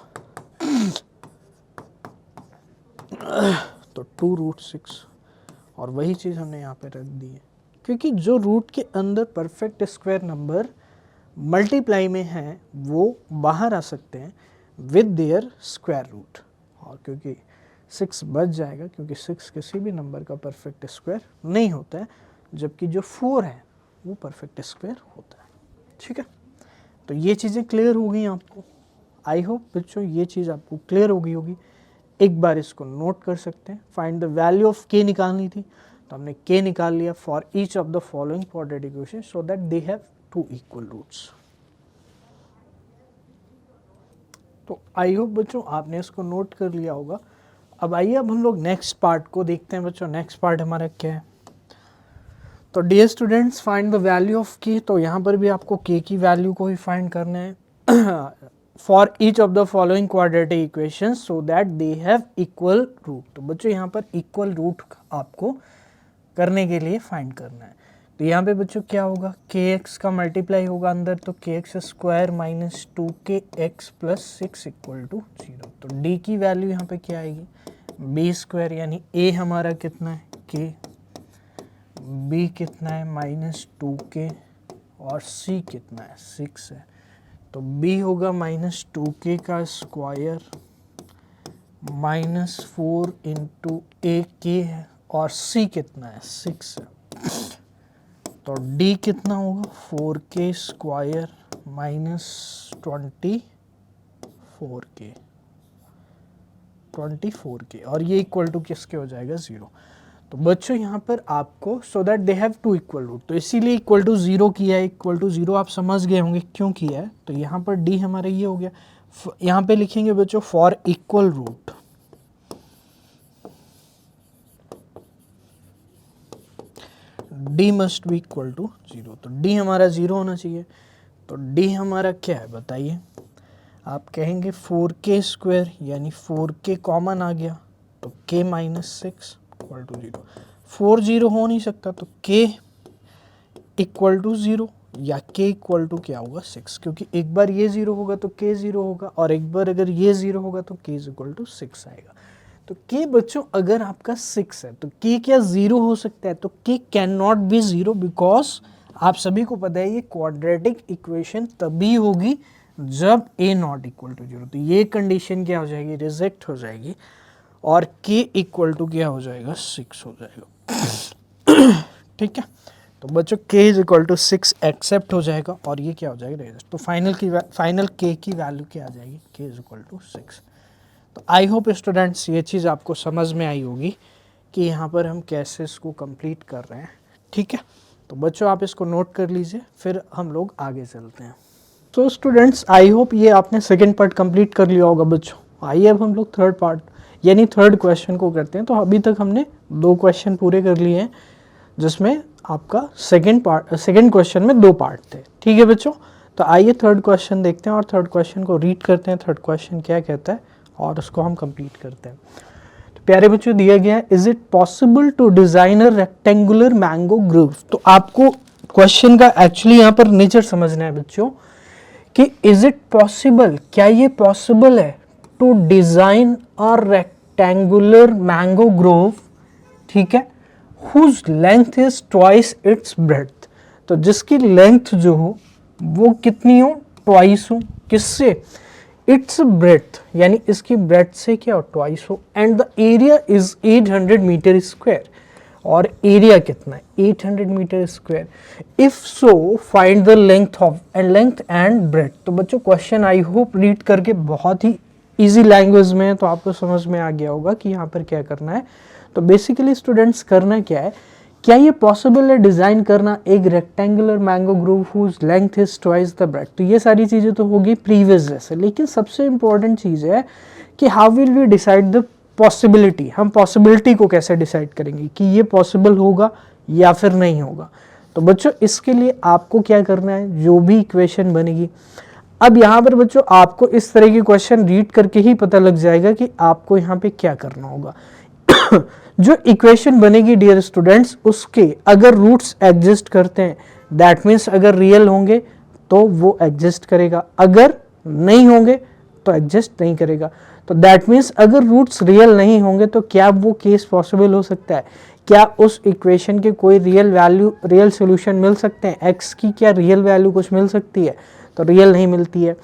तो 2 रूट 6, और वही चीज़ हमने यहाँ पे रख दी है, क्योंकि जो रूट के अंदर परफेक्ट स्क्वायर नंबर मल्टीप्लाई में हैं वो बाहर आ सकते हैं विद देयर स्क्वायर रूट, और क्योंकि 6 बच जाएगा, क्योंकि 6 किसी भी नंबर का परफेक्ट स्क्वायर नहीं होता है, जबकि जो 4 है वो परफेक्ट स्क्वायर होता है। ठीक है, तो ये चीज़ें क्लियर हो गई आपको। आई होप बच्चों ये चीज़ आपको क्लियर हो गई होगी। एक बार इसको नोट कर सकते हैं। फाइंड द वैल्यू ऑफ के निकालनी थी, तो हमने के निकाल लिया for each of the following quadratic equation so that they have 2 equal roots. तो आई होप बच्चों आपने इसको नोट कर लिया होगा। अब आइए अब हम लोग नेक्स्ट पार्ट को देखते हैं बच्चों। नेक्स्ट पार्ट हमारा क्या है, तो dear students find the value of k. तो यहाँ पर भी आपको के की वैल्यू को ही फाइंड करना है for each of the following quadratic equation so that they have equal root. तो बच्चों यहाँ पर इक्वल रूट आपको करने के लिए फाइंड करना है। तो यहाँ पे बच्चों क्या होगा, के एक्स का मल्टीप्लाई होगा अंदर, तो के एक्स स्क्वायर माइनस 2 के एक्स प्लस 6 इक्वल टू 0। तो डी की वैल्यू यहाँ पे क्या आएगी, बी स्क्वायर, यानी ए हमारा कितना है के, बी कितना है माइनस 2 के, और सी कितना है 6 है। तो b होगा माइनस 2k का स्क्वायर माइनस 4 इंटू ए के है, और c कितना है 6 है। तो d कितना होगा 4k स्क्वायर माइनस 24k, और ये इक्वल टू किसके हो जाएगा 0। तो बच्चों यहाँ पर आपको so that they have 2 equal root, तो इसीलिए इक्वल टू 0 किया है। इक्वल टू 0 आप समझ गए होंगे क्यों किया है। तो यहाँ पर d हमारा ये हो गया, यहाँ पे लिखेंगे बच्चों for equal root, d must be equal to 0। तो d हमारा 0 होना चाहिए। तो d हमारा क्या है बताइए, आप कहेंगे 4k स्क्वायर, यानी 4k कॉमन आ गया, तो k माइनस 6 इक्वल टू 0। 4 0 हो नहीं सकता, तो k इक्वल टू 0 या k इक्वल टू क्या होगा 6, क्योंकि एक बार ये 0 होगा तो k 0 होगा, और एक बार अगर ये 0 होगा तो k इक्वल टू 6 आएगा। तो k बच्चों अगर आपका 6 है तो k क्या 0 हो सकता है, तो k can not B 0, because आप सभी को पता है ये क्वाड्रेटिक इक्वेशन तभी होगी जब a नॉट इक्वल टू 0। तो ये कंडीशन क्या हो जाएगी, रिजेक्ट हो जाएगी, और k इक्वल टू क्या हो जाएगा 6 हो जाएगा। ठीक है, तो बच्चों k is equal to 6 accept हो जाएगा, और ये क्या हो जाएगा रिजेक्ट। तो फाइनल k की वैल्यू क्या आ जाएगी, k इज इक्वल टू 6। तो आई होप स्टूडेंट्स ये चीज़ आपको समझ में आई होगी कि यहाँ पर हम कैसे इसको कंप्लीट कर रहे हैं। ठीक है, तो बच्चों आप इसको नोट कर लीजिए, फिर हम लोग आगे चलते हैं। तो स्टूडेंट्स आई होप ये आपने सेकेंड पार्ट कंप्लीट कर लिया होगा बच्चों। आइए अब हम लोग थर्ड पार्ट यानी थर्ड क्वेश्चन को करते हैं। तो अभी तक हमने 2 क्वेश्चन पूरे कर लिए हैं, जिसमें आपका सेकेंड क्वेश्चन में 2 पार्ट थे। ठीक है बच्चों, तो आइए थर्ड क्वेश्चन देखते हैं और थर्ड क्वेश्चन को रीड करते हैं। थर्ड क्वेश्चन क्या कहता है और उसको हम कंप्लीट करते हैं। तो प्यारे बच्चों दिया गया है, is it possible to design a rectangular mango grove. तो आपको क्वेश्चन का एक्चुअली यहाँ पर नेचर समझना है बच्चों कि इज इट पॉसिबल, क्या ये पॉसिबल है to design a rectangular mango grove, ठीक है, whose length is twice its breadth. तो जिसकी लेंथ जो हो वो कितनी हो, ट्वाइस हो, किससे, इट्स ब्रेड्थ, यानी इसकी ब्रेड्थ से क्या हो, ट्वाइस हो, and the area is 800 metre square, और एरिया कितना है 800 metre square. If so find the length and breadth. तो बच्चों क्वेश्चन आई होप रीड करके बहुत ही इजी लैंग्वेज में है, तो आपको समझ में आ गया होगा कि यहाँ पर क्या करना है। तो बेसिकली स्टूडेंट्स करना क्या है क्या ये पॉसिबल है डिज़ाइन करना एक rectangular mango grove whose length is twice the breadth? तो ये सारी चीज़ें तो होगी प्रीवियस जैसे, लेकिन सबसे इंपॉर्टेंट चीज़ है कि how will we decide the possibility, हम पॉसिबिलिटी को कैसे डिसाइड करेंगे कि ये पॉसिबल होगा या फिर नहीं होगा। तो बच्चों इसके लिए आपको क्या करना है, जो भी इक्वेशन बनेगी, अब यहाँ पर बच्चों आपको इस तरह की क्वेश्चन रीड करके ही पता लग जाएगा कि आपको यहाँ पे क्या करना होगा। जो इक्वेशन बनेगी डियर स्टूडेंट्स, उसके अगर रूट्स एग्जिस्ट करते हैं दैट मीन्स अगर रियल होंगे तो वो एग्जिस्ट करेगा, अगर नहीं होंगे तो एग्जिस्ट नहीं करेगा। तो दैट मीन्स अगर रूट्स रियल नहीं होंगे तो क्या वो केस पॉसिबल हो सकता है, क्या उस इक्वेशन के कोई रियल वैल्यू, रियल सोल्यूशन मिल सकते हैं, एक्स की क्या रियल वैल्यू कुछ मिल सकती है? तो रियल नहीं मिलती है,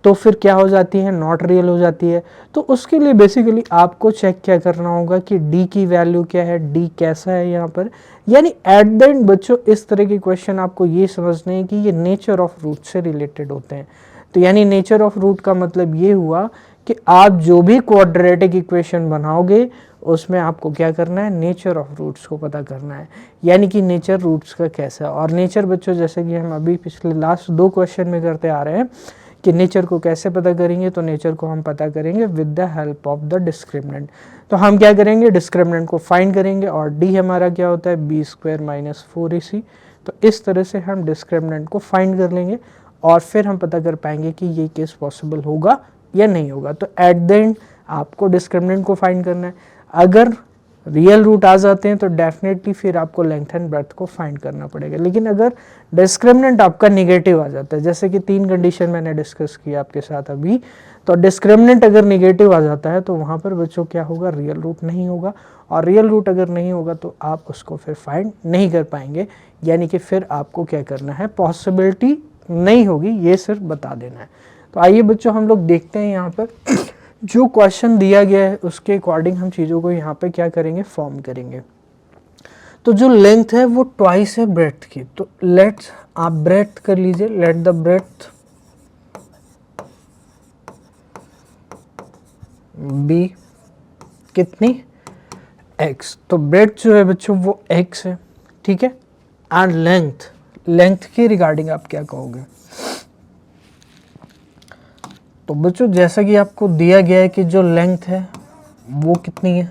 तो फिर क्या हो जाती है, नॉट रियल हो जाती है। तो उसके लिए बेसिकली आपको चेक क्या करना होगा कि डी की वैल्यू क्या है, डी कैसा है यहाँ पर, यानी एट द एंड बच्चों इस तरह के क्वेश्चन आपको ये समझने हैं कि ये नेचर ऑफ रूट से रिलेटेड होते हैं। तो यानी नेचर ऑफ रूट का मतलब ये हुआ कि आप जो भी क्वाड्रेटिक इक्वेशन बनाओगे उसमें आपको क्या करना है, नेचर ऑफ रूट्स को पता करना है, यानी कि नेचर रूट्स का कैसा है। और नेचर बच्चों जैसे कि हम अभी पिछले लास्ट 2 क्वेश्चन में करते आ रहे हैं कि नेचर को कैसे पता करेंगे, तो नेचर को हम पता करेंगे with the help of the discriminant. तो हम क्या करेंगे, डिस्क्रिमिनेंट को फाइंड करेंगे और डी हमारा क्या होता है, बी स्क्वायर माइनस 4ac। तो इस तरह से हम डिस्क्रिमिनेंट को फाइंड कर लेंगे और फिर हम पता कर पाएंगे कि ये केस पॉसिबल होगा या नहीं होगा। तो एट द एंड आपको डिस्क्रिमिनेंट को फाइंड करना है, अगर रियल रूट आ जाते हैं तो डेफिनेटली फिर आपको लेंथ एंड ब्रेथ को फाइंड करना पड़ेगा। लेकिन अगर डिस्क्रिमिनेंट आपका नेगेटिव आ जाता है, जैसे कि 3 कंडीशन मैंने डिस्कस किया आपके साथ अभी, तो डिस्क्रिमिनेंट अगर नेगेटिव आ जाता है तो वहाँ पर बच्चों क्या होगा, रियल रूट नहीं होगा, और रियल रूट अगर नहीं होगा तो आप उसको फिर फाइंड नहीं कर पाएंगे, यानी कि फिर आपको क्या करना है, पॉसिबिलिटी नहीं होगी, ये सिर्फ बता देना है। तो आइए बच्चों हम लोग देखते हैं यहाँ पर जो क्वेश्चन दिया गया है उसके अकॉर्डिंग हम चीज़ों को यहाँ पे क्या करेंगे, फॉर्म करेंगे। तो जो लेंथ है वो ट्वाइस है ब्रेथ की, तो लेट्स आप ब्रेथ कर लीजिए, लेट द ब्रेथ बी कितनी, x। तो ब्रेथ जो है बच्चों वो x है, ठीक है। एंड लेंथ, लेंथ के रिगार्डिंग आप क्या कहोगे? तो बच्चों जैसा कि आपको दिया गया है कि जो लेंथ है वो कितनी है,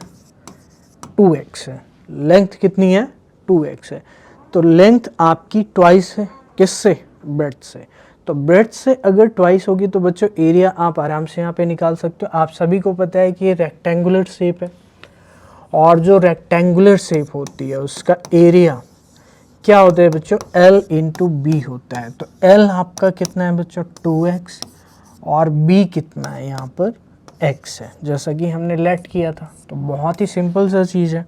2x है। लेंथ कितनी है, 2x है। तो लेंथ आपकी ट्वाइस है, किससे, ब्रेथ से। तो ब्रेथ से अगर ट्वाइस होगी तो बच्चों एरिया आप आराम से यहाँ पे निकाल सकते हो। आप सभी को पता है कि ये रेक्टेंगुलर शेप है, और जो रेक्टेंगुलर शेप होती है उसका एरिया क्या होता है बच्चों, L इंटू बी होता है। तो L आपका कितना है बच्चों, 2x, और b कितना है यहाँ पर, x है, जैसा कि हमने लेट किया था। तो बहुत ही सिंपल सा चीज़ है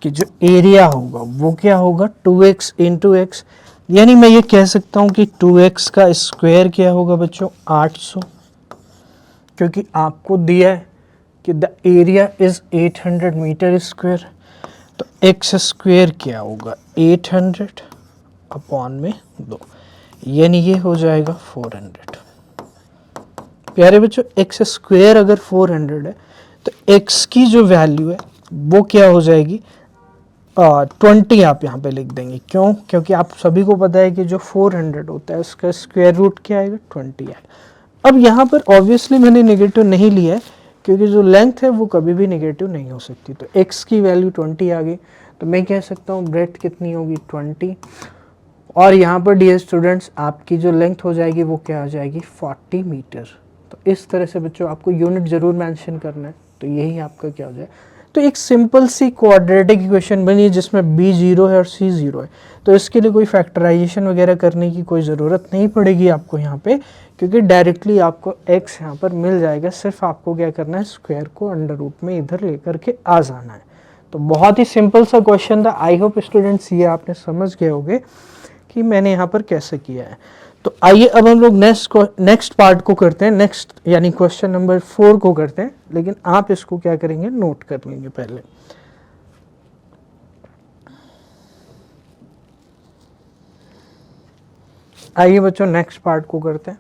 कि जो एरिया होगा वो क्या होगा, 2x इंटू एक्स, यानी मैं ये कह सकता हूँ कि 2x का स्क्वायर क्या होगा बच्चों, 800, क्योंकि आपको दिया है कि the area is 800 metre square. तो x स्क्वायर क्या होगा, 800 अपॉन में 2, यानी ये हो जाएगा 400। प्यारे बच्चों x स्क्वायर अगर 400 है तो x की जो वैल्यू है वो क्या हो जाएगी, 20 आप यहाँ पे लिख देंगे। क्यों, क्योंकि आप सभी को पता है कि जो 400 होता है उसका स्क्वायर रूट क्या आएगा, 20 है। अब यहाँ पर ऑब्वियसली मैंने नेगेटिव नहीं लिया है क्योंकि जो लेंथ है वो कभी भी नेगेटिव नहीं हो सकती। तो x की वैल्यू 20 आ गई, तो मैं कह सकता हूँ ब्रेथ कितनी होगी, 20, और यहाँ पर डियर स्टूडेंट्स आपकी जो लेंथ हो जाएगी वो क्या हो जाएगी, 40 मीटर। तो इस तरह से बच्चों आपको यूनिट ज़रूर मेंशन करना है, तो यही आपका क्या हो जाए। तो एक सिंपल सी क्वाड्रेटिक इक्वेशन बनी जिसमें b 0 है और c 0 है। तो इसके लिए कोई फैक्टराइजेशन वगैरह करने की कोई ज़रूरत नहीं पड़ेगी आपको यहाँ पे, क्योंकि डायरेक्टली आपको x यहाँ पर मिल जाएगा। सिर्फ आपको क्या करना है, स्क्वायर को अंडर रूट में इधर लेकर के आ जाना है। तो बहुत ही सिंपल सा क्वेश्चन था। आई होप स्टूडेंट्स ये आपने समझ गए होंगे कि मैंने यहाँ पर कैसे किया है। तो आइए अब हम लोग नेक्स्ट पार्ट को करते हैं, नेक्स्ट यानी क्वेश्चन नंबर 4 को करते हैं। लेकिन आप इसको क्या करेंगे, नोट कर लेंगे पहले। आइए बच्चों नेक्स्ट पार्ट को करते हैं।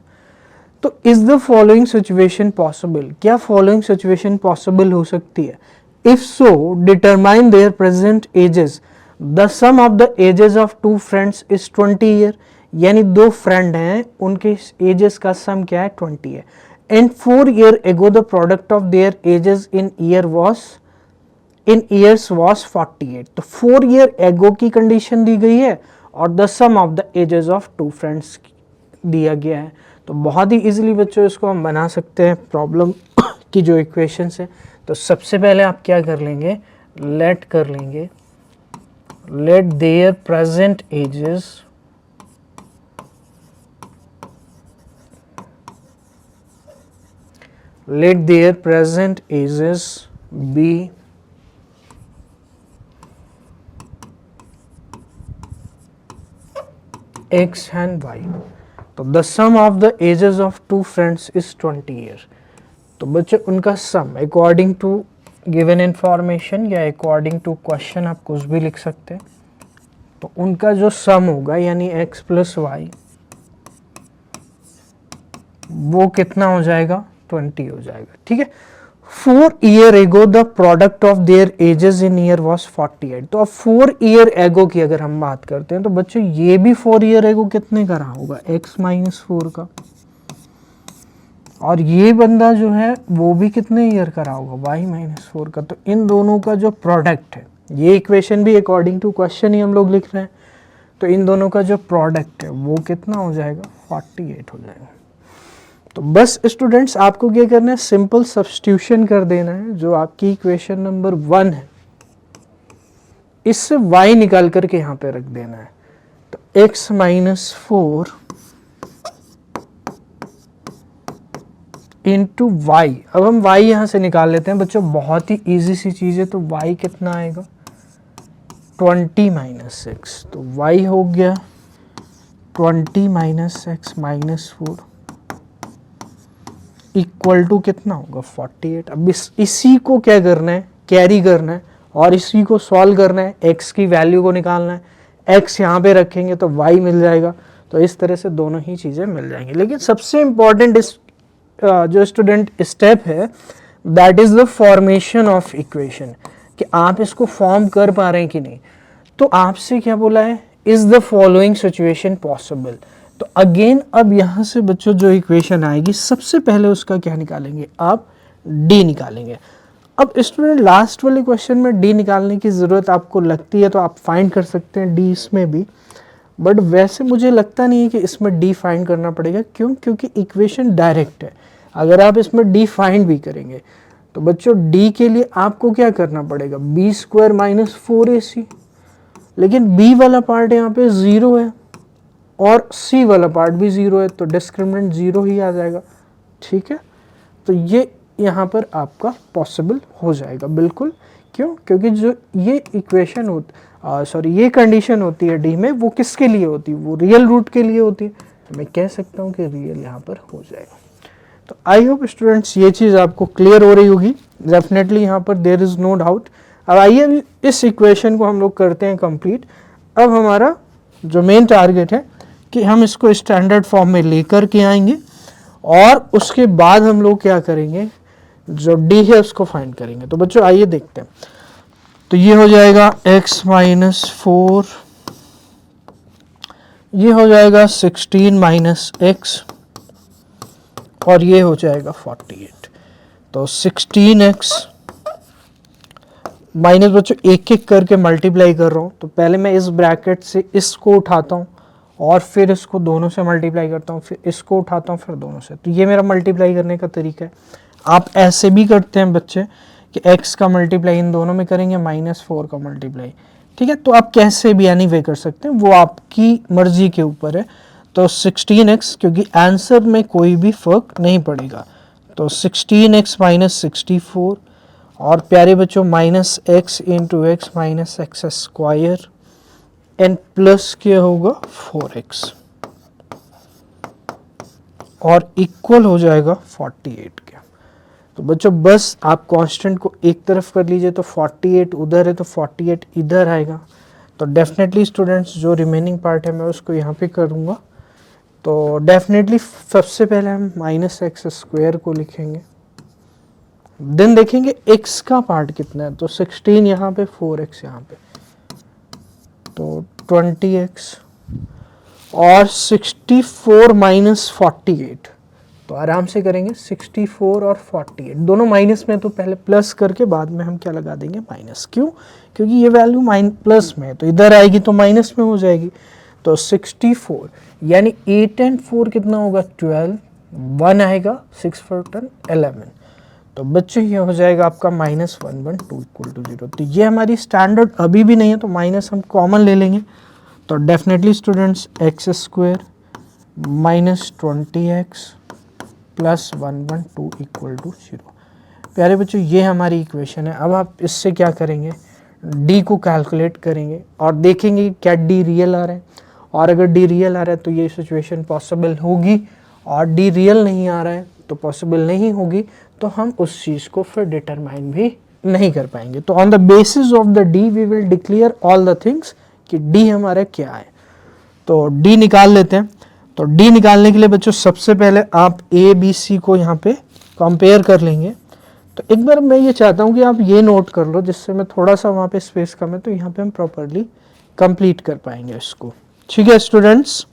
तो is the following situation possible, क्या फॉलोइंग सिचुएशन पॉसिबल हो सकती है? If so determine their present ages. The sum of the ages of two friends is 20 year, यानी दो फ्रेंड हैं उनके एजेस का सम क्या है 20 है। And 4 year ago the product of their edges in years was 48। तो 4 ईयर एगो की कंडीशन दी गई है और the sum of the ages of two friends दिया गया है। तो बहुत ही इजीली बच्चों इसको हम बना सकते हैं प्रॉब्लम की जो इक्वेशंस है। तो सबसे पहले आप क्या कर लेंगे, लेट कर लेंगे, let their present ages be x and y। तो the sum of the ages of two friends is 20 year. तो बच्चों उनका sum according to given information या अकॉर्डिंग टू क्वेश्चन आप कुछ भी लिख सकते हैं। तो उनका जो सम होगा यानी x प्लस वाई वो कितना हो जाएगा 20 हो जाएगा। ठीक है। 4 year ago the product of their edges in year was 48। तो अब 4 ईयर एगो की अगर हम बात करते हैं तो बच्चों ये भी 4 ईयर एगो कितने का रहा होगा x माइनस 4 का, और ये बंदा जो है वो भी कितने ईयर का रहा होगा y माइनस 4 का। तो इन दोनों का जो प्रोडक्ट है, ये इक्वेशन भी अकॉर्डिंग टू क्वेश्चन ही हम लोग लिख रहे हैं, तो इन दोनों का जो प्रोडक्ट है वो कितना हो जाएगा 48 हो जाएगा। तो बस स्टूडेंट्स आपको क्या करना है, सिंपल सब्स्टिट्यूशन कर देना है। जो आपकी इक्वेशन नंबर 1 है इससे y निकाल करके यहाँ पे रख देना है। तो x माइनस 4 इंटू वाई। अब हम y यहाँ से निकाल लेते हैं बच्चों, बहुत ही इजी सी चीज़ है। तो y कितना आएगा 20 माइनस 6। तो y हो गया 20 minus x minus 4 equal to कितना होगा 48। अब इसी को क्या करना है, कैरी करना है और इसी को सॉल्व करना है, x की वैल्यू को निकालना है। x यहाँ पे रखेंगे तो y मिल जाएगा। तो इस तरह से दोनों ही चीज़ें मिल जाएंगी। लेकिन सबसे इम्पॉर्टेंट जो स्टूडेंट स्टेप है that is the formation of equation, कि आप इसको फॉर्म कर पा रहे हैं कि नहीं। तो आपसे क्या बोला है, is the following situation possible. तो अगेन अब यहाँ से बच्चों जो इक्वेशन आएगी सबसे पहले उसका क्या निकालेंगे, आप डी निकालेंगे। अब स्टूडेंट लास्ट वाले क्वेश्चन में डी निकालने की ज़रूरत आपको लगती है तो आप फाइंड कर सकते हैं डी इसमें भी, बट वैसे मुझे लगता नहीं है कि इसमें डी फाइंड करना पड़ेगा। क्यों? क्योंकि इक्वेशन डायरेक्ट है। अगर आप इसमें डी फाइंड भी करेंगे तो बच्चों डी के लिए आपको क्या करना पड़ेगा, बी स्क्वायर माइनस 4ac। लेकिन बी वाला पार्ट यहाँ पे 0 है और सी वाला पार्ट भी 0 है, तो डिस्क्रिमिनेंट 0 ही आ जाएगा। ठीक है। तो ये यहाँ पर आपका पॉसिबल हो जाएगा बिल्कुल। क्यों? क्योंकि जो ये इक्वेशन ये कंडीशन होती है डी में, वो किसके लिए होती है, वो रियल रूट के लिए होती है। तो मैं कह सकता हूँ कि रियल यहाँ पर हो जाएगा। तो आई होप स्टूडेंट्स ये चीज़ आपको क्लियर हो रही होगी। डेफिनेटली यहाँ पर देयर इज़ नो डाउट। अब आइए इस इक्वेशन को हम लोग करते हैं कंप्लीट। अब हमारा जो मेन टारगेट है कि हम इसको स्टैंडर्ड फॉर्म में लेकर के आएंगे और उसके बाद हम लोग क्या करेंगे, जो डी है उसको फाइंड करेंगे। तो बच्चों आइए देखते हैं। तो ये हो जाएगा x माइनस 4, ये हो जाएगा 16 माइनस x और ये हो जाएगा 48। तो 16x माइनस बच्चों एक एक करके मल्टीप्लाई कर रहा हूँ। तो पहले मैं इस ब्रैकेट से इसको उठाता हूँ और फिर इसको दोनों से मल्टीप्लाई करता हूँ, फिर इसको उठाता हूँ, फिर दोनों से। तो ये मेरा मल्टीप्लाई करने का तरीका है। आप ऐसे भी करते हैं बच्चे कि x का मल्टीप्लाई इन दोनों में करेंगे, माइनस 4 का मल्टीप्लाई। ठीक है। तो आप कैसे भी एनी वे कर सकते हैं, वो आपकी मर्जी के ऊपर है। तो 16x, क्योंकि आंसर में कोई भी फर्क नहीं पड़ेगा। तो 16x माइनस 64 और प्यारे बच्चों minus x into x minus x square and plus क्या होगा 4x और इक्वल हो जाएगा 48 के। तो बच्चों बस आप कांस्टेंट को एक तरफ कर लीजिए, तो 48 उधर है तो 48 इधर आएगा। तो डेफिनेटली स्टूडेंट्स जो रिमेनिंग पार्ट है मैं उसको यहाँ पे करूँगा। तो डेफिनेटली सबसे पहले हम माइनस एक्स स्क्वायर को लिखेंगे, देन देखेंगे x का पार्ट कितना है। तो 16 यहाँ पे, 4x यहाँ पे। तो 20x और 64 माइनस 48, तो आराम से करेंगे 64 और 48 दोनों माइनस में, तो पहले प्लस करके बाद में हम क्या लगा देंगे माइनस। क्यों? क्योंकि ये वैल्यू प्लस में है तो इधर आएगी तो माइनस में हो जाएगी। तो 64 यानी 8 and 4 कितना होगा 12, 1 आएगा, 6 4 10 11। तो बच्चों ये हो जाएगा आपका -112 इक्वल टू 0। तो ये हमारी स्टैंडर्ड अभी भी नहीं है तो माइनस हम कॉमन ले लेंगे। तो definitely students x square minus 20x plus 112 equal to 0। प्यारे बच्चों ये हमारी इक्वेशन है। अब आप इससे क्या करेंगे, d को कैलकुलेट करेंगे और देखेंगे क्या d रियल आ रहा है, और अगर d रियल आ रहा है तो ये सिचुएशन पॉसिबल होगी, और d रियल नहीं आ रहा है तो पॉसिबल नहीं होगी, तो हम उस चीज़ को फिर डिटरमाइन भी नहीं कर पाएंगे। तो on the basis of the d we will declare all the things कि d हमारा क्या है। तो d निकाल लेते हैं। तो d निकालने के लिए बच्चों सबसे पहले आप a b c को यहाँ पे कंपेयर कर लेंगे। तो एक बार मैं ये चाहता हूँ कि आप ये नोट कर लो, जिससे मैं थोड़ा सा वहाँ पे स्पेस कम है तो यहाँ पे हम प्रॉपरली कंप्लीट कर पाएंगे इसको। ठीक है स्टूडेंट्स,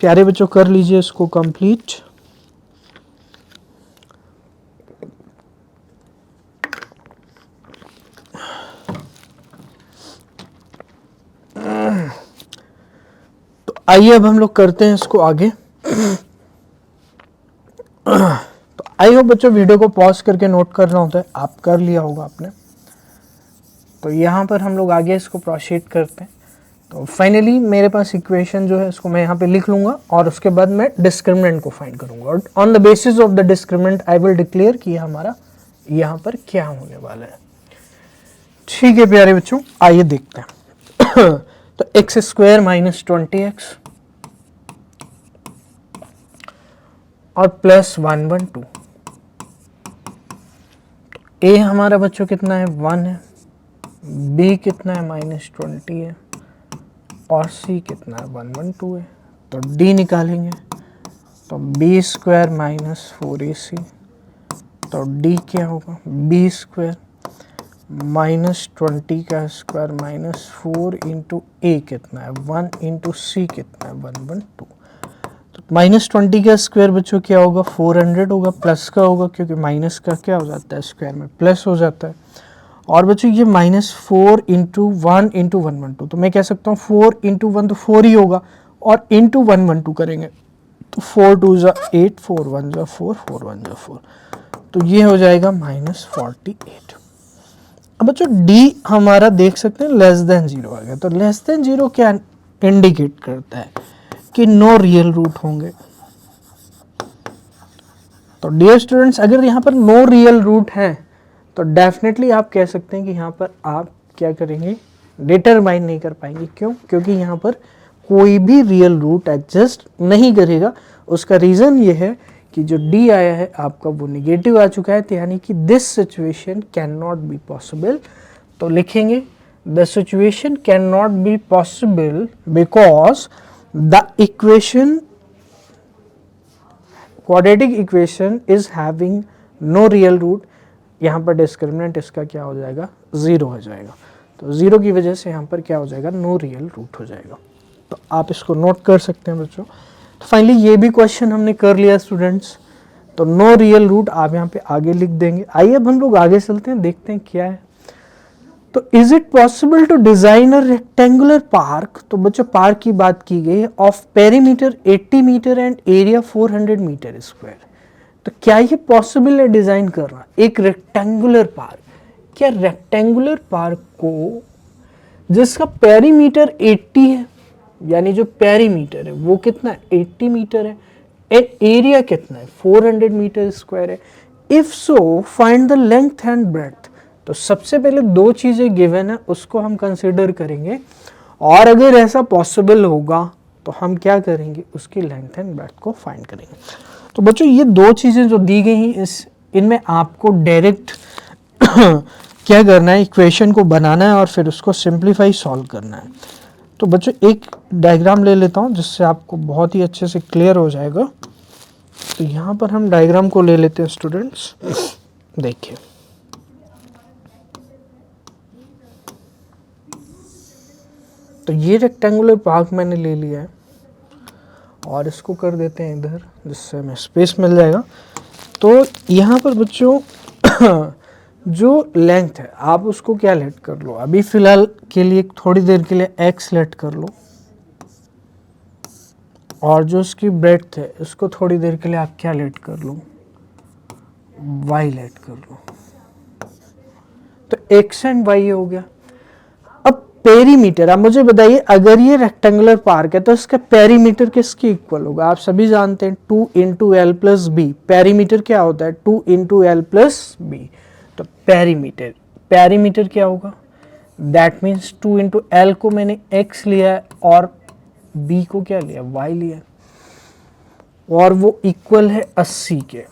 प्यारे बच्चों कर लीजिए इसको कंप्लीट। तो आइए अब हम लोग करते हैं इसको आगे। तो आई होप बच्चों वीडियो को पॉज करके नोट करना होता है, आप कर लिया होगा आपने। तो यहाँ पर हम लोग आगे इसको प्रोसीड करते हैं। तो फाइनली मेरे पास इक्वेशन जो है इसको मैं यहाँ पे लिख लूँगा और उसके बाद मैं डिस्क्रिमिनेंट को फाइंड करूँगा, और on the basis of the discriminant I will declare कि हमारा यहाँ पर क्या होने वाला है। ठीक है प्यारे बच्चों, आइए देखते हैं। तो एक्स स्क्वायर माइनस 20x और प्लस 112। ए हमारा बच्चों कितना है 1 है, बी कितना है -20 है, और सी कितना है 112 है। तो डी निकालेंगे तो बी स्क्वायर माइनस 4ac, तो डी क्या होगा बी स्क्वायर -20 का स्क्वायर -4 इंटू ए कितना है 1 इंटू सी कितना है 112। तो -20 का स्क्वायर बच्चों क्या होगा 400 होगा, प्लस का होगा क्योंकि माइनस का क्या हो जाता है स्क्वायर में प्लस हो जाता है। और बच्चों ये -4 इंटू 1 इंटू 112, तो मैं कह सकता हूँ 4 इंटू 1 तो 4 ही होगा, और इंटू 112 करेंगे तो 4 2 जा 8, 4 1 जा 4, 4 1 जा 4, तो ये हो जाएगा -48। अब बच्चों d हमारा देख सकते हैं लेस देन 0 आ गया। तो लेस देन 0 क्या इंडिकेट करता है कि नो रियल रूट होंगे। तो डियर स्टूडेंट्स अगर यहाँ पर नो रियल रूट है तो डेफिनेटली आप कह सकते हैं कि यहाँ पर आप क्या करेंगे डिटरमाइन नहीं कर पाएंगे। क्यों? क्योंकि यहाँ पर कोई भी रियल रूट एग्जिस्ट नहीं करेगा। उसका रीज़न ये है कि जो d आया है आपका वो निगेटिव आ चुका है, तो यानी कि this situation can not be possible. तो लिखेंगे the situation can not be possible because the equation quadratic equation is having no real root. यहाँ पर डिस्क्रिमिनेंट इसका क्या हो जाएगा 0 हो जाएगा। तो 0 की वजह से यहाँ पर क्या हो जाएगा नो रियल रूट हो जाएगा। तो आप इसको नोट कर सकते हैं बच्चों। तो फाइनली ये भी क्वेश्चन हमने कर लिया स्टूडेंट्स। तो नो रियल रूट आप यहाँ पे आगे लिख देंगे। आइए अब हम लोग आगे चलते हैं, देखते हैं क्या है। तो is it possible to design a rectangular park. तो बच्चों पार्क की बात की गई है of perimeter 80 metre and area 400 metre square. तो क्या ये पॉसिबल है डिजाइन करना एक रेक्टेंगुलर पार्क? क्या रेक्टेंगुलर पार्क को जिसका पेरीमीटर 80 है, यानी जो पेरीमीटर है वो कितना है 80 मीटर है, एंड एरिया कितना है 400 मीटर स्क्वायर है। If so find the length and breadth. तो सबसे पहले दो चीजें गिवन है उसको हम कंसिडर करेंगे, और अगर ऐसा पॉसिबल होगा तो हम क्या करेंगे उसकी लेंथ एंड ब्रेड्थ को फाइंड करेंगे। तो बच्चों ये दो चीजें जो दी गई हैं इनमें आपको डायरेक्ट क्या करना है इक्वेशन को बनाना है और फिर उसको सिंप्लीफाई सॉल्व करना है। तो बच्चों एक डायग्राम ले लेता हूँ जिससे आपको बहुत ही अच्छे से क्लियर हो जाएगा। तो यहाँ पर हम डायग्राम को ले लेते हैं स्टूडेंट्स। देखिए तो ये रेक्टेंगुलर पार्क मैंने ले लिया है और इसको कर देते हैं इधर, जिससे हमें स्पेस मिल जाएगा। तो यहाँ पर बच्चों जो लेंथ है आप उसको क्या लेट कर लो, अभी फ़िलहाल के लिए थोड़ी देर के लिए x लेट कर लो, और जो उसकी ब्रेड्थ है उसको थोड़ी देर के लिए आप क्या लेट कर लो, y लेट कर लो। तो x एंड y हो गया। अब पेरीमीटर, आप मुझे बताइए अगर ये रेक्टेंगुलर पार्क है तो इसका पेरीमीटर किसके इक्वल होगा? आप सभी जानते हैं 2 into l plus b. Perimeter क्या होता है? 2 इंटू एल प्लस बी। तो पेरीमीटर क्या होगा? दैट मीन्स 2 इंटू एल को मैंने x लिया है और b को क्या लिया? y लिया है, और वो इक्वल है 80 के।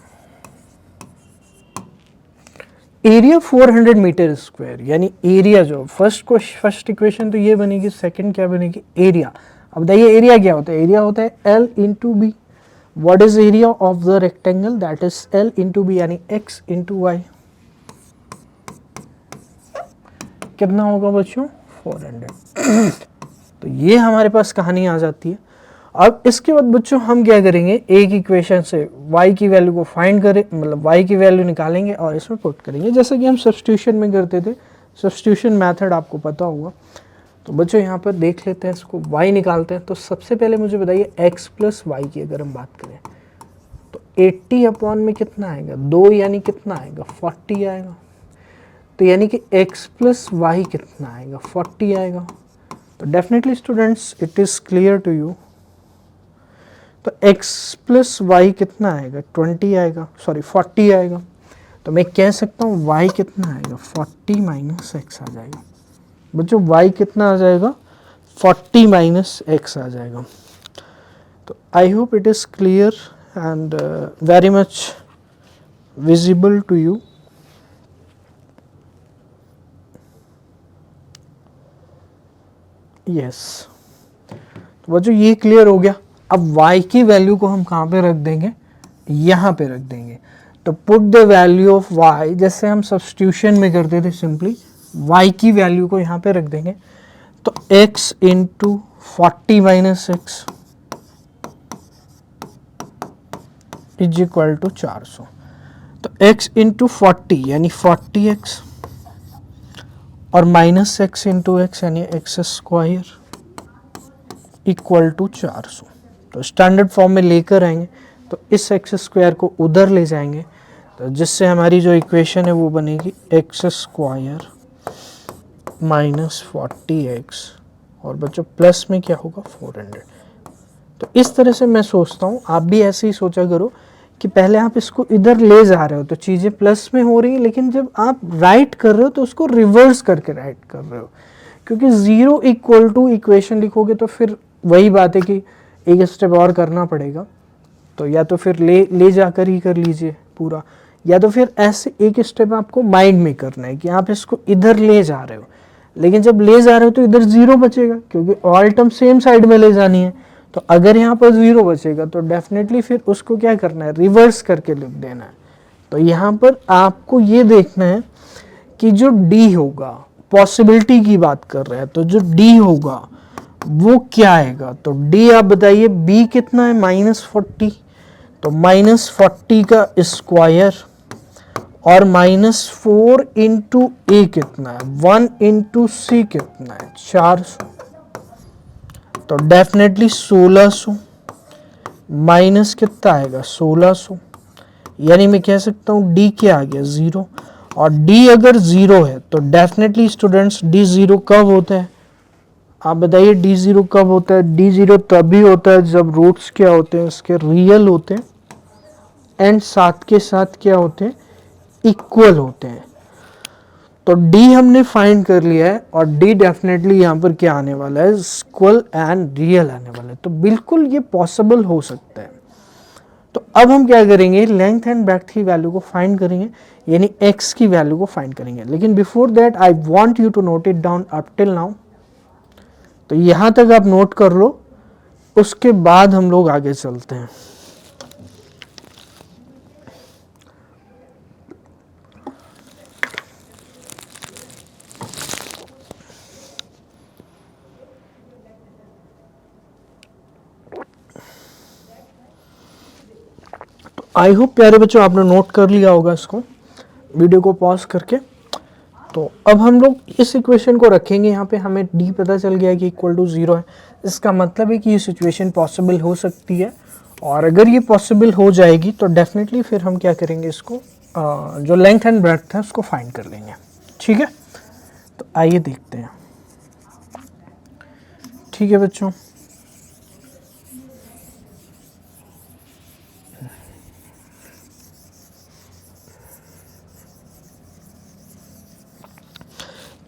एरिया 400 मीटर स्क्वायर, यानी एरिया जो फर्स्ट इक्वेशन तो ये बनेगी, सेकंड क्या बनेगी? एरिया। अब बताइए एरिया क्या होता है? एरिया होता है L into b. What is area of the rectangle? That is L into b, यानी x इंटू वाई। कितना होगा बच्चों? 400। तो ये हमारे पास कहानी आ जाती है। अब इसके बाद बच्चों हम क्या करेंगे, एक इक्वेशन से y की वैल्यू को फाइंड करें, मतलब y की वैल्यू निकालेंगे और इसमें पुट करेंगे, जैसे कि हम सब्स्टिट्यूशन में करते थे। सब्स्टिट्यूशन मेथड आपको पता होगा। तो बच्चों यहाँ पर देख लेते हैं, इसको y निकालते हैं। तो सबसे पहले मुझे बताइए x प्लस वाई की अगर हम बात करें तो 80 अपॉन में कितना आएगा? 2, यानी कितना आएगा? 40 आएगा। तो यानी कि x प्लस वाई कितना आएगा? 40 आएगा। तो definitely students it is clear to you. तो x प्लस वाई कितना आएगा? 20 आएगा, सॉरी 40 आएगा। तो मैं कह सकता हूँ y कितना आएगा? 40 माइनस एक्स आ जाएगा। बच्चों y कितना आ जाएगा? 40 माइनस एक्स आ जाएगा। तो I hope it is clear and very much visible to you. Yes, तो बच्चों ये क्लियर हो गया। अब y की वैल्यू को हम कहाँ पे रख देंगे? यहाँ पे रख देंगे। तो put the value of y, जैसे हम सब्स्टिट्यूशन में करते थे, सिंपली y की वैल्यू को यहाँ पे रख देंगे। तो x into 40 minus x is equal to 400। तो x इंटू 40 यानी 40x और माइनस एक्स इंटू एक्स यानी एक्स स्क्वायर इक्वल टू 400। तो स्टैंडर्ड फॉर्म में लेकर आएंगे तो इस एक्स स्क्वायर को उधर ले जाएंगे, तो जिससे हमारी जो इक्वेशन है वो बनेगी एक्स स्क्वायर माइनस 40x और बच्चों प्लस में क्या होगा? 400। तो इस तरह से मैं सोचता हूँ, आप भी ऐसे ही सोचा करो कि पहले आप इसको इधर ले जा रहे हो तो चीज़ें प्लस में हो रही है, लेकिन जब आप राइट कर रहे हो तो उसको रिवर्स करके राइट कर रहे हो, क्योंकि ज़ीरो इक्वल टू इक्वेशन लिखोगे तो फिर वही बात है कि एक स्टेप और करना पड़ेगा। तो या तो फिर ले जाकर ही कर लीजिए पूरा, या तो फिर ऐसे एक स्टेप आपको माइंड में करना है कि आप इसको इधर ले जा रहे हो, लेकिन जब ले जा रहे हो तो इधर ज़ीरो बचेगा, क्योंकि ऑल टर्म सेम साइड में ले जानी है। तो अगर यहाँ पर ज़ीरो बचेगा तो डेफिनेटली फिर उसको क्या करना है? रिवर्स करके लिख देना है। तो यहाँ पर आपको ये देखना है कि जो डी होगा, पॉसिबिलिटी की बात कर रहे हैं, तो जो डी होगा वो क्या आएगा? तो डी आप बताइए, बी कितना है? -40। तो -40 का स्क्वायर और -4 इंटू ए कितना है? 1 इंटू सी कितना है? 400। तो डेफिनेटली 1600 माइनस कितना आएगा? 1600, यानी मैं कह सकता हूँ डी क्या आ गया? 0। और डी अगर 0 है तो डेफिनेटली स्टूडेंट्स डी 0 कब होता है? आप बताइए डी 0 कब होता है? डी 0 तभी होता है जब रूट्स क्या होते हैं? इसके रियल होते हैं एंड साथ के साथ क्या होते हैं? इक्वल होते हैं। तो डी हमने फाइंड कर लिया है और डी डेफिनेटली यहाँ पर क्या आने वाला है? इक्वल एंड रियल आने वाला है। तो बिल्कुल ये पॉसिबल हो सकता है। तो अब हम क्या करेंगे? लेंथ एंड ब्रेड्थ की वैल्यू को फाइंड करेंगे, यानी x की वैल्यू को फाइंड करेंगे। लेकिन before that I want you to note it down up till now. तो यहाँ तक आप नोट कर लो, उसके बाद हम लोग आगे चलते हैं। आई होप प्यारे बच्चों आपने नोट कर लिया होगा इसको, वीडियो को पॉज करके। तो अब हम लोग इस इक्वेशन को रखेंगे यहाँ पे, हमें d पता चल गया कि इक्वल टू 0 है। इसका मतलब है कि ये सिचुएशन पॉसिबल हो सकती है, और अगर ये पॉसिबल हो जाएगी तो डेफिनेटली फिर हम क्या करेंगे, इसको जो लेंथ एंड ब्रेड्थ है उसको फाइंड कर लेंगे। ठीक है, तो आइए देखते हैं। ठीक है बच्चों,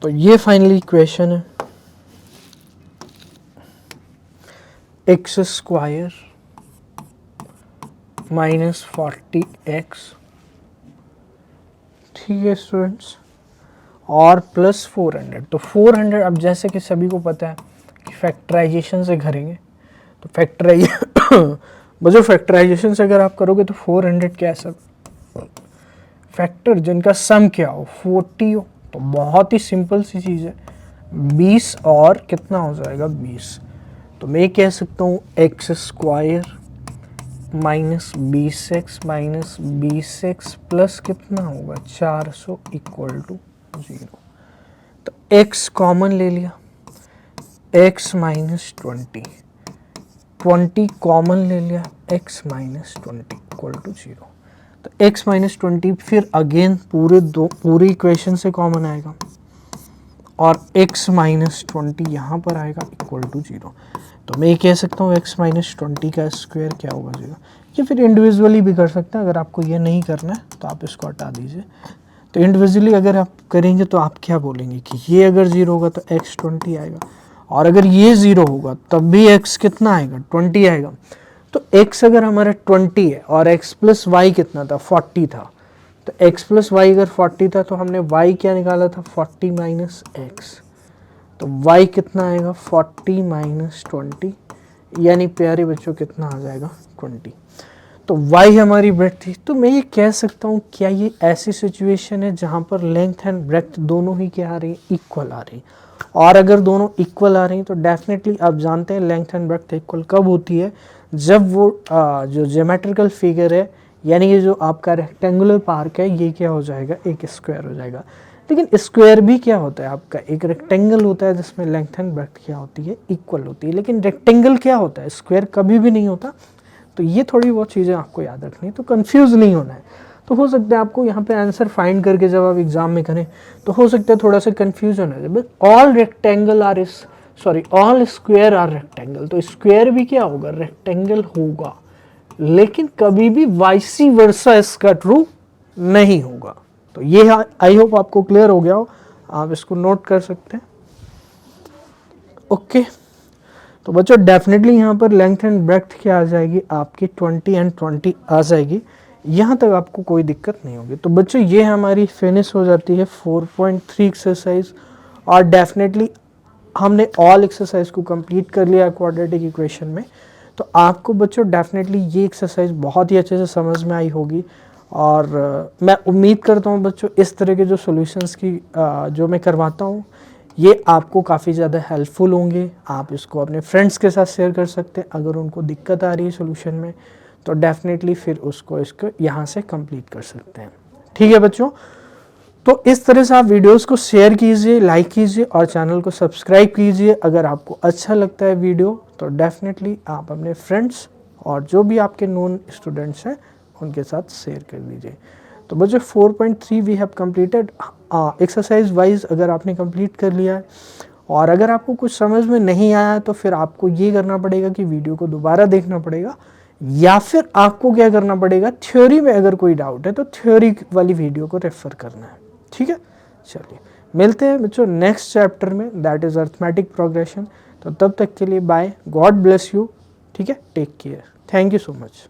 तो ये फाइनली इक्वेशन है एक्स स्क्वायर माइनस 40x, ठीक है स्टूडेंट्स, और प्लस 400। तो 400 अब जैसे कि सभी को पता है कि फैक्टराइजेशन से करेंगे, तो फैक्टराइजेशन से अगर आप करोगे तो 400 क्या सब फैक्टर जिनका सम क्या हो 40 हो, तो बहुत ही सिंपल सी चीज़ है, 20 और कितना हो जाएगा 20। तो मैं कह सकता हूँ x square minus 20x minus 20x plus कितना होगा 400 इक्वल टू 0। तो x कॉमन ले लिया, x माइनस 20 कॉमन ले लिया, x माइनस 20 इक्वल टू 0। तो x माइनस 20 फिर अगेन पूरी इक्वेशन से कॉमन आएगा, और x माइनस 20 यहाँ पर आएगा इक्वल टू 0। तो मैं ये कह सकता हूँ x माइनस 20 का स्क्वायर क्या होगा 0। ये फिर इंडिविजुअली भी कर सकते हैं, अगर आपको ये नहीं करना है तो आप इसको हटा दीजिए। तो इंडिविजुअली अगर आप करेंगे तो आप क्या बोलेंगे कि ये अगर 0 होगा तो x 20 आएगा, और अगर ये 0 होगा तब भी x कितना आएगा 20 आएगा। तो x अगर हमारा 20 है और x प्लस वाई कितना था 40 था, तो x प्लस वाई अगर 40 था तो हमने y क्या निकाला था 40 माइनस x, तो y कितना आएगा 40 माइनस 20, यानी प्यारे बच्चों कितना आ जाएगा 20। तो y हमारी ब्रेड्थ थी। तो मैं ये कह सकता हूँ क्या ये ऐसी सिचुएशन है जहाँ पर लेंथ एंड ब्रेड्थ दोनों ही क्या आ रही है इक्वल आ रही, और अगर दोनों इक्वल आ रही हैं तो डेफिनेटली आप जानते हैं लेंथ एंड ब्रेड्थ इक्वल कब होती है, जब वो जो ज्योमेट्रिकल फिगर है, यानी ये जो आपका रेक्टेंगुलर पार्क है ये क्या हो जाएगा एक स्क्वायर हो जाएगा। लेकिन स्क्वायर भी क्या होता है आपका एक रेक्टेंगल होता है जिसमें लेंथ एंड ब्रेड्थ क्या होती है इक्वल होती है, लेकिन रेक्टेंगल क्या होता है स्क्वायर कभी भी नहीं होता। तो ये थोड़ी बहुत चीज़ें आपको याद रखनी है, तो कंफ्यूज नहीं होना है। तो हो सकता है आपको यहाँ पे आंसर फाइंड करके जब आप एग्जाम में करें तो हो सकता है थोड़ा सा कंफ्यूजन है, but all rectangle are all square are rectangle. तो स्क्वायर भी क्या होगा रेक्टेंगल होगा, लेकिन कभी भी वाइसी वर्सा इसका ट्रू नहीं होगा। तो ये आई होप आपको क्लियर हो गया हो, आप इसको नोट कर सकते हैं। ओके, तो बच्चों डेफिनेटली यहाँ पर लेंथ एंड ब्रेड्थ क्या आ जाएगी आपकी 20 एंड 20 आ जाएगी, यहाँ तक आपको कोई दिक्कत नहीं होगी। तो बच्चों ये हमारी फिनिश हो जाती है 4.3 एक्सरसाइज, और डेफिनेटली हमने ऑल एक्सरसाइज को कंप्लीट कर लिया क्वाड्रेटिक इक्वेशन में। तो आपको बच्चों डेफिनेटली ये एक्सरसाइज बहुत ही अच्छे से समझ में आई होगी, और मैं उम्मीद करता हूँ बच्चों इस तरह के जो सॉल्यूशंस की जो मैं करवाता हूँ ये आपको काफ़ी ज़्यादा हेल्पफुल होंगे। आप इसको अपने फ्रेंड्स के साथ शेयर कर सकते हैं, अगर उनको दिक्कत आ रही है सॉल्यूशन में तो डेफिनेटली फिर इसको यहाँ से कंप्लीट कर सकते हैं। ठीक है बच्चों, तो इस तरह से आप वीडियोस को शेयर कीजिए, लाइक कीजिए और चैनल को सब्सक्राइब कीजिए। अगर आपको अच्छा लगता है वीडियो तो डेफिनेटली आप अपने फ्रेंड्स और जो भी आपके नोन स्टूडेंट्स हैं उनके साथ शेयर कर दीजिए। तो बच्चों 4.3 we have completed exercise wise अगर आपने कंप्लीट कर लिया है, और अगर आपको कुछ समझ में नहीं आया तो फिर आपको ये करना पड़ेगा कि वीडियो को दोबारा देखना पड़ेगा, या फिर आपको क्या करना पड़ेगा थ्योरी में अगर कोई डाउट है तो थ्योरी वाली वीडियो को रेफर करना है। ठीक है, चलिए मिलते हैं बच्चों नेक्स्ट चैप्टर में, दैट इज़ अरिथमेटिक प्रोग्रेशन। तो तब तक के लिए बाय, गॉड ब्लेस यू। ठीक है, take care, thank you so much.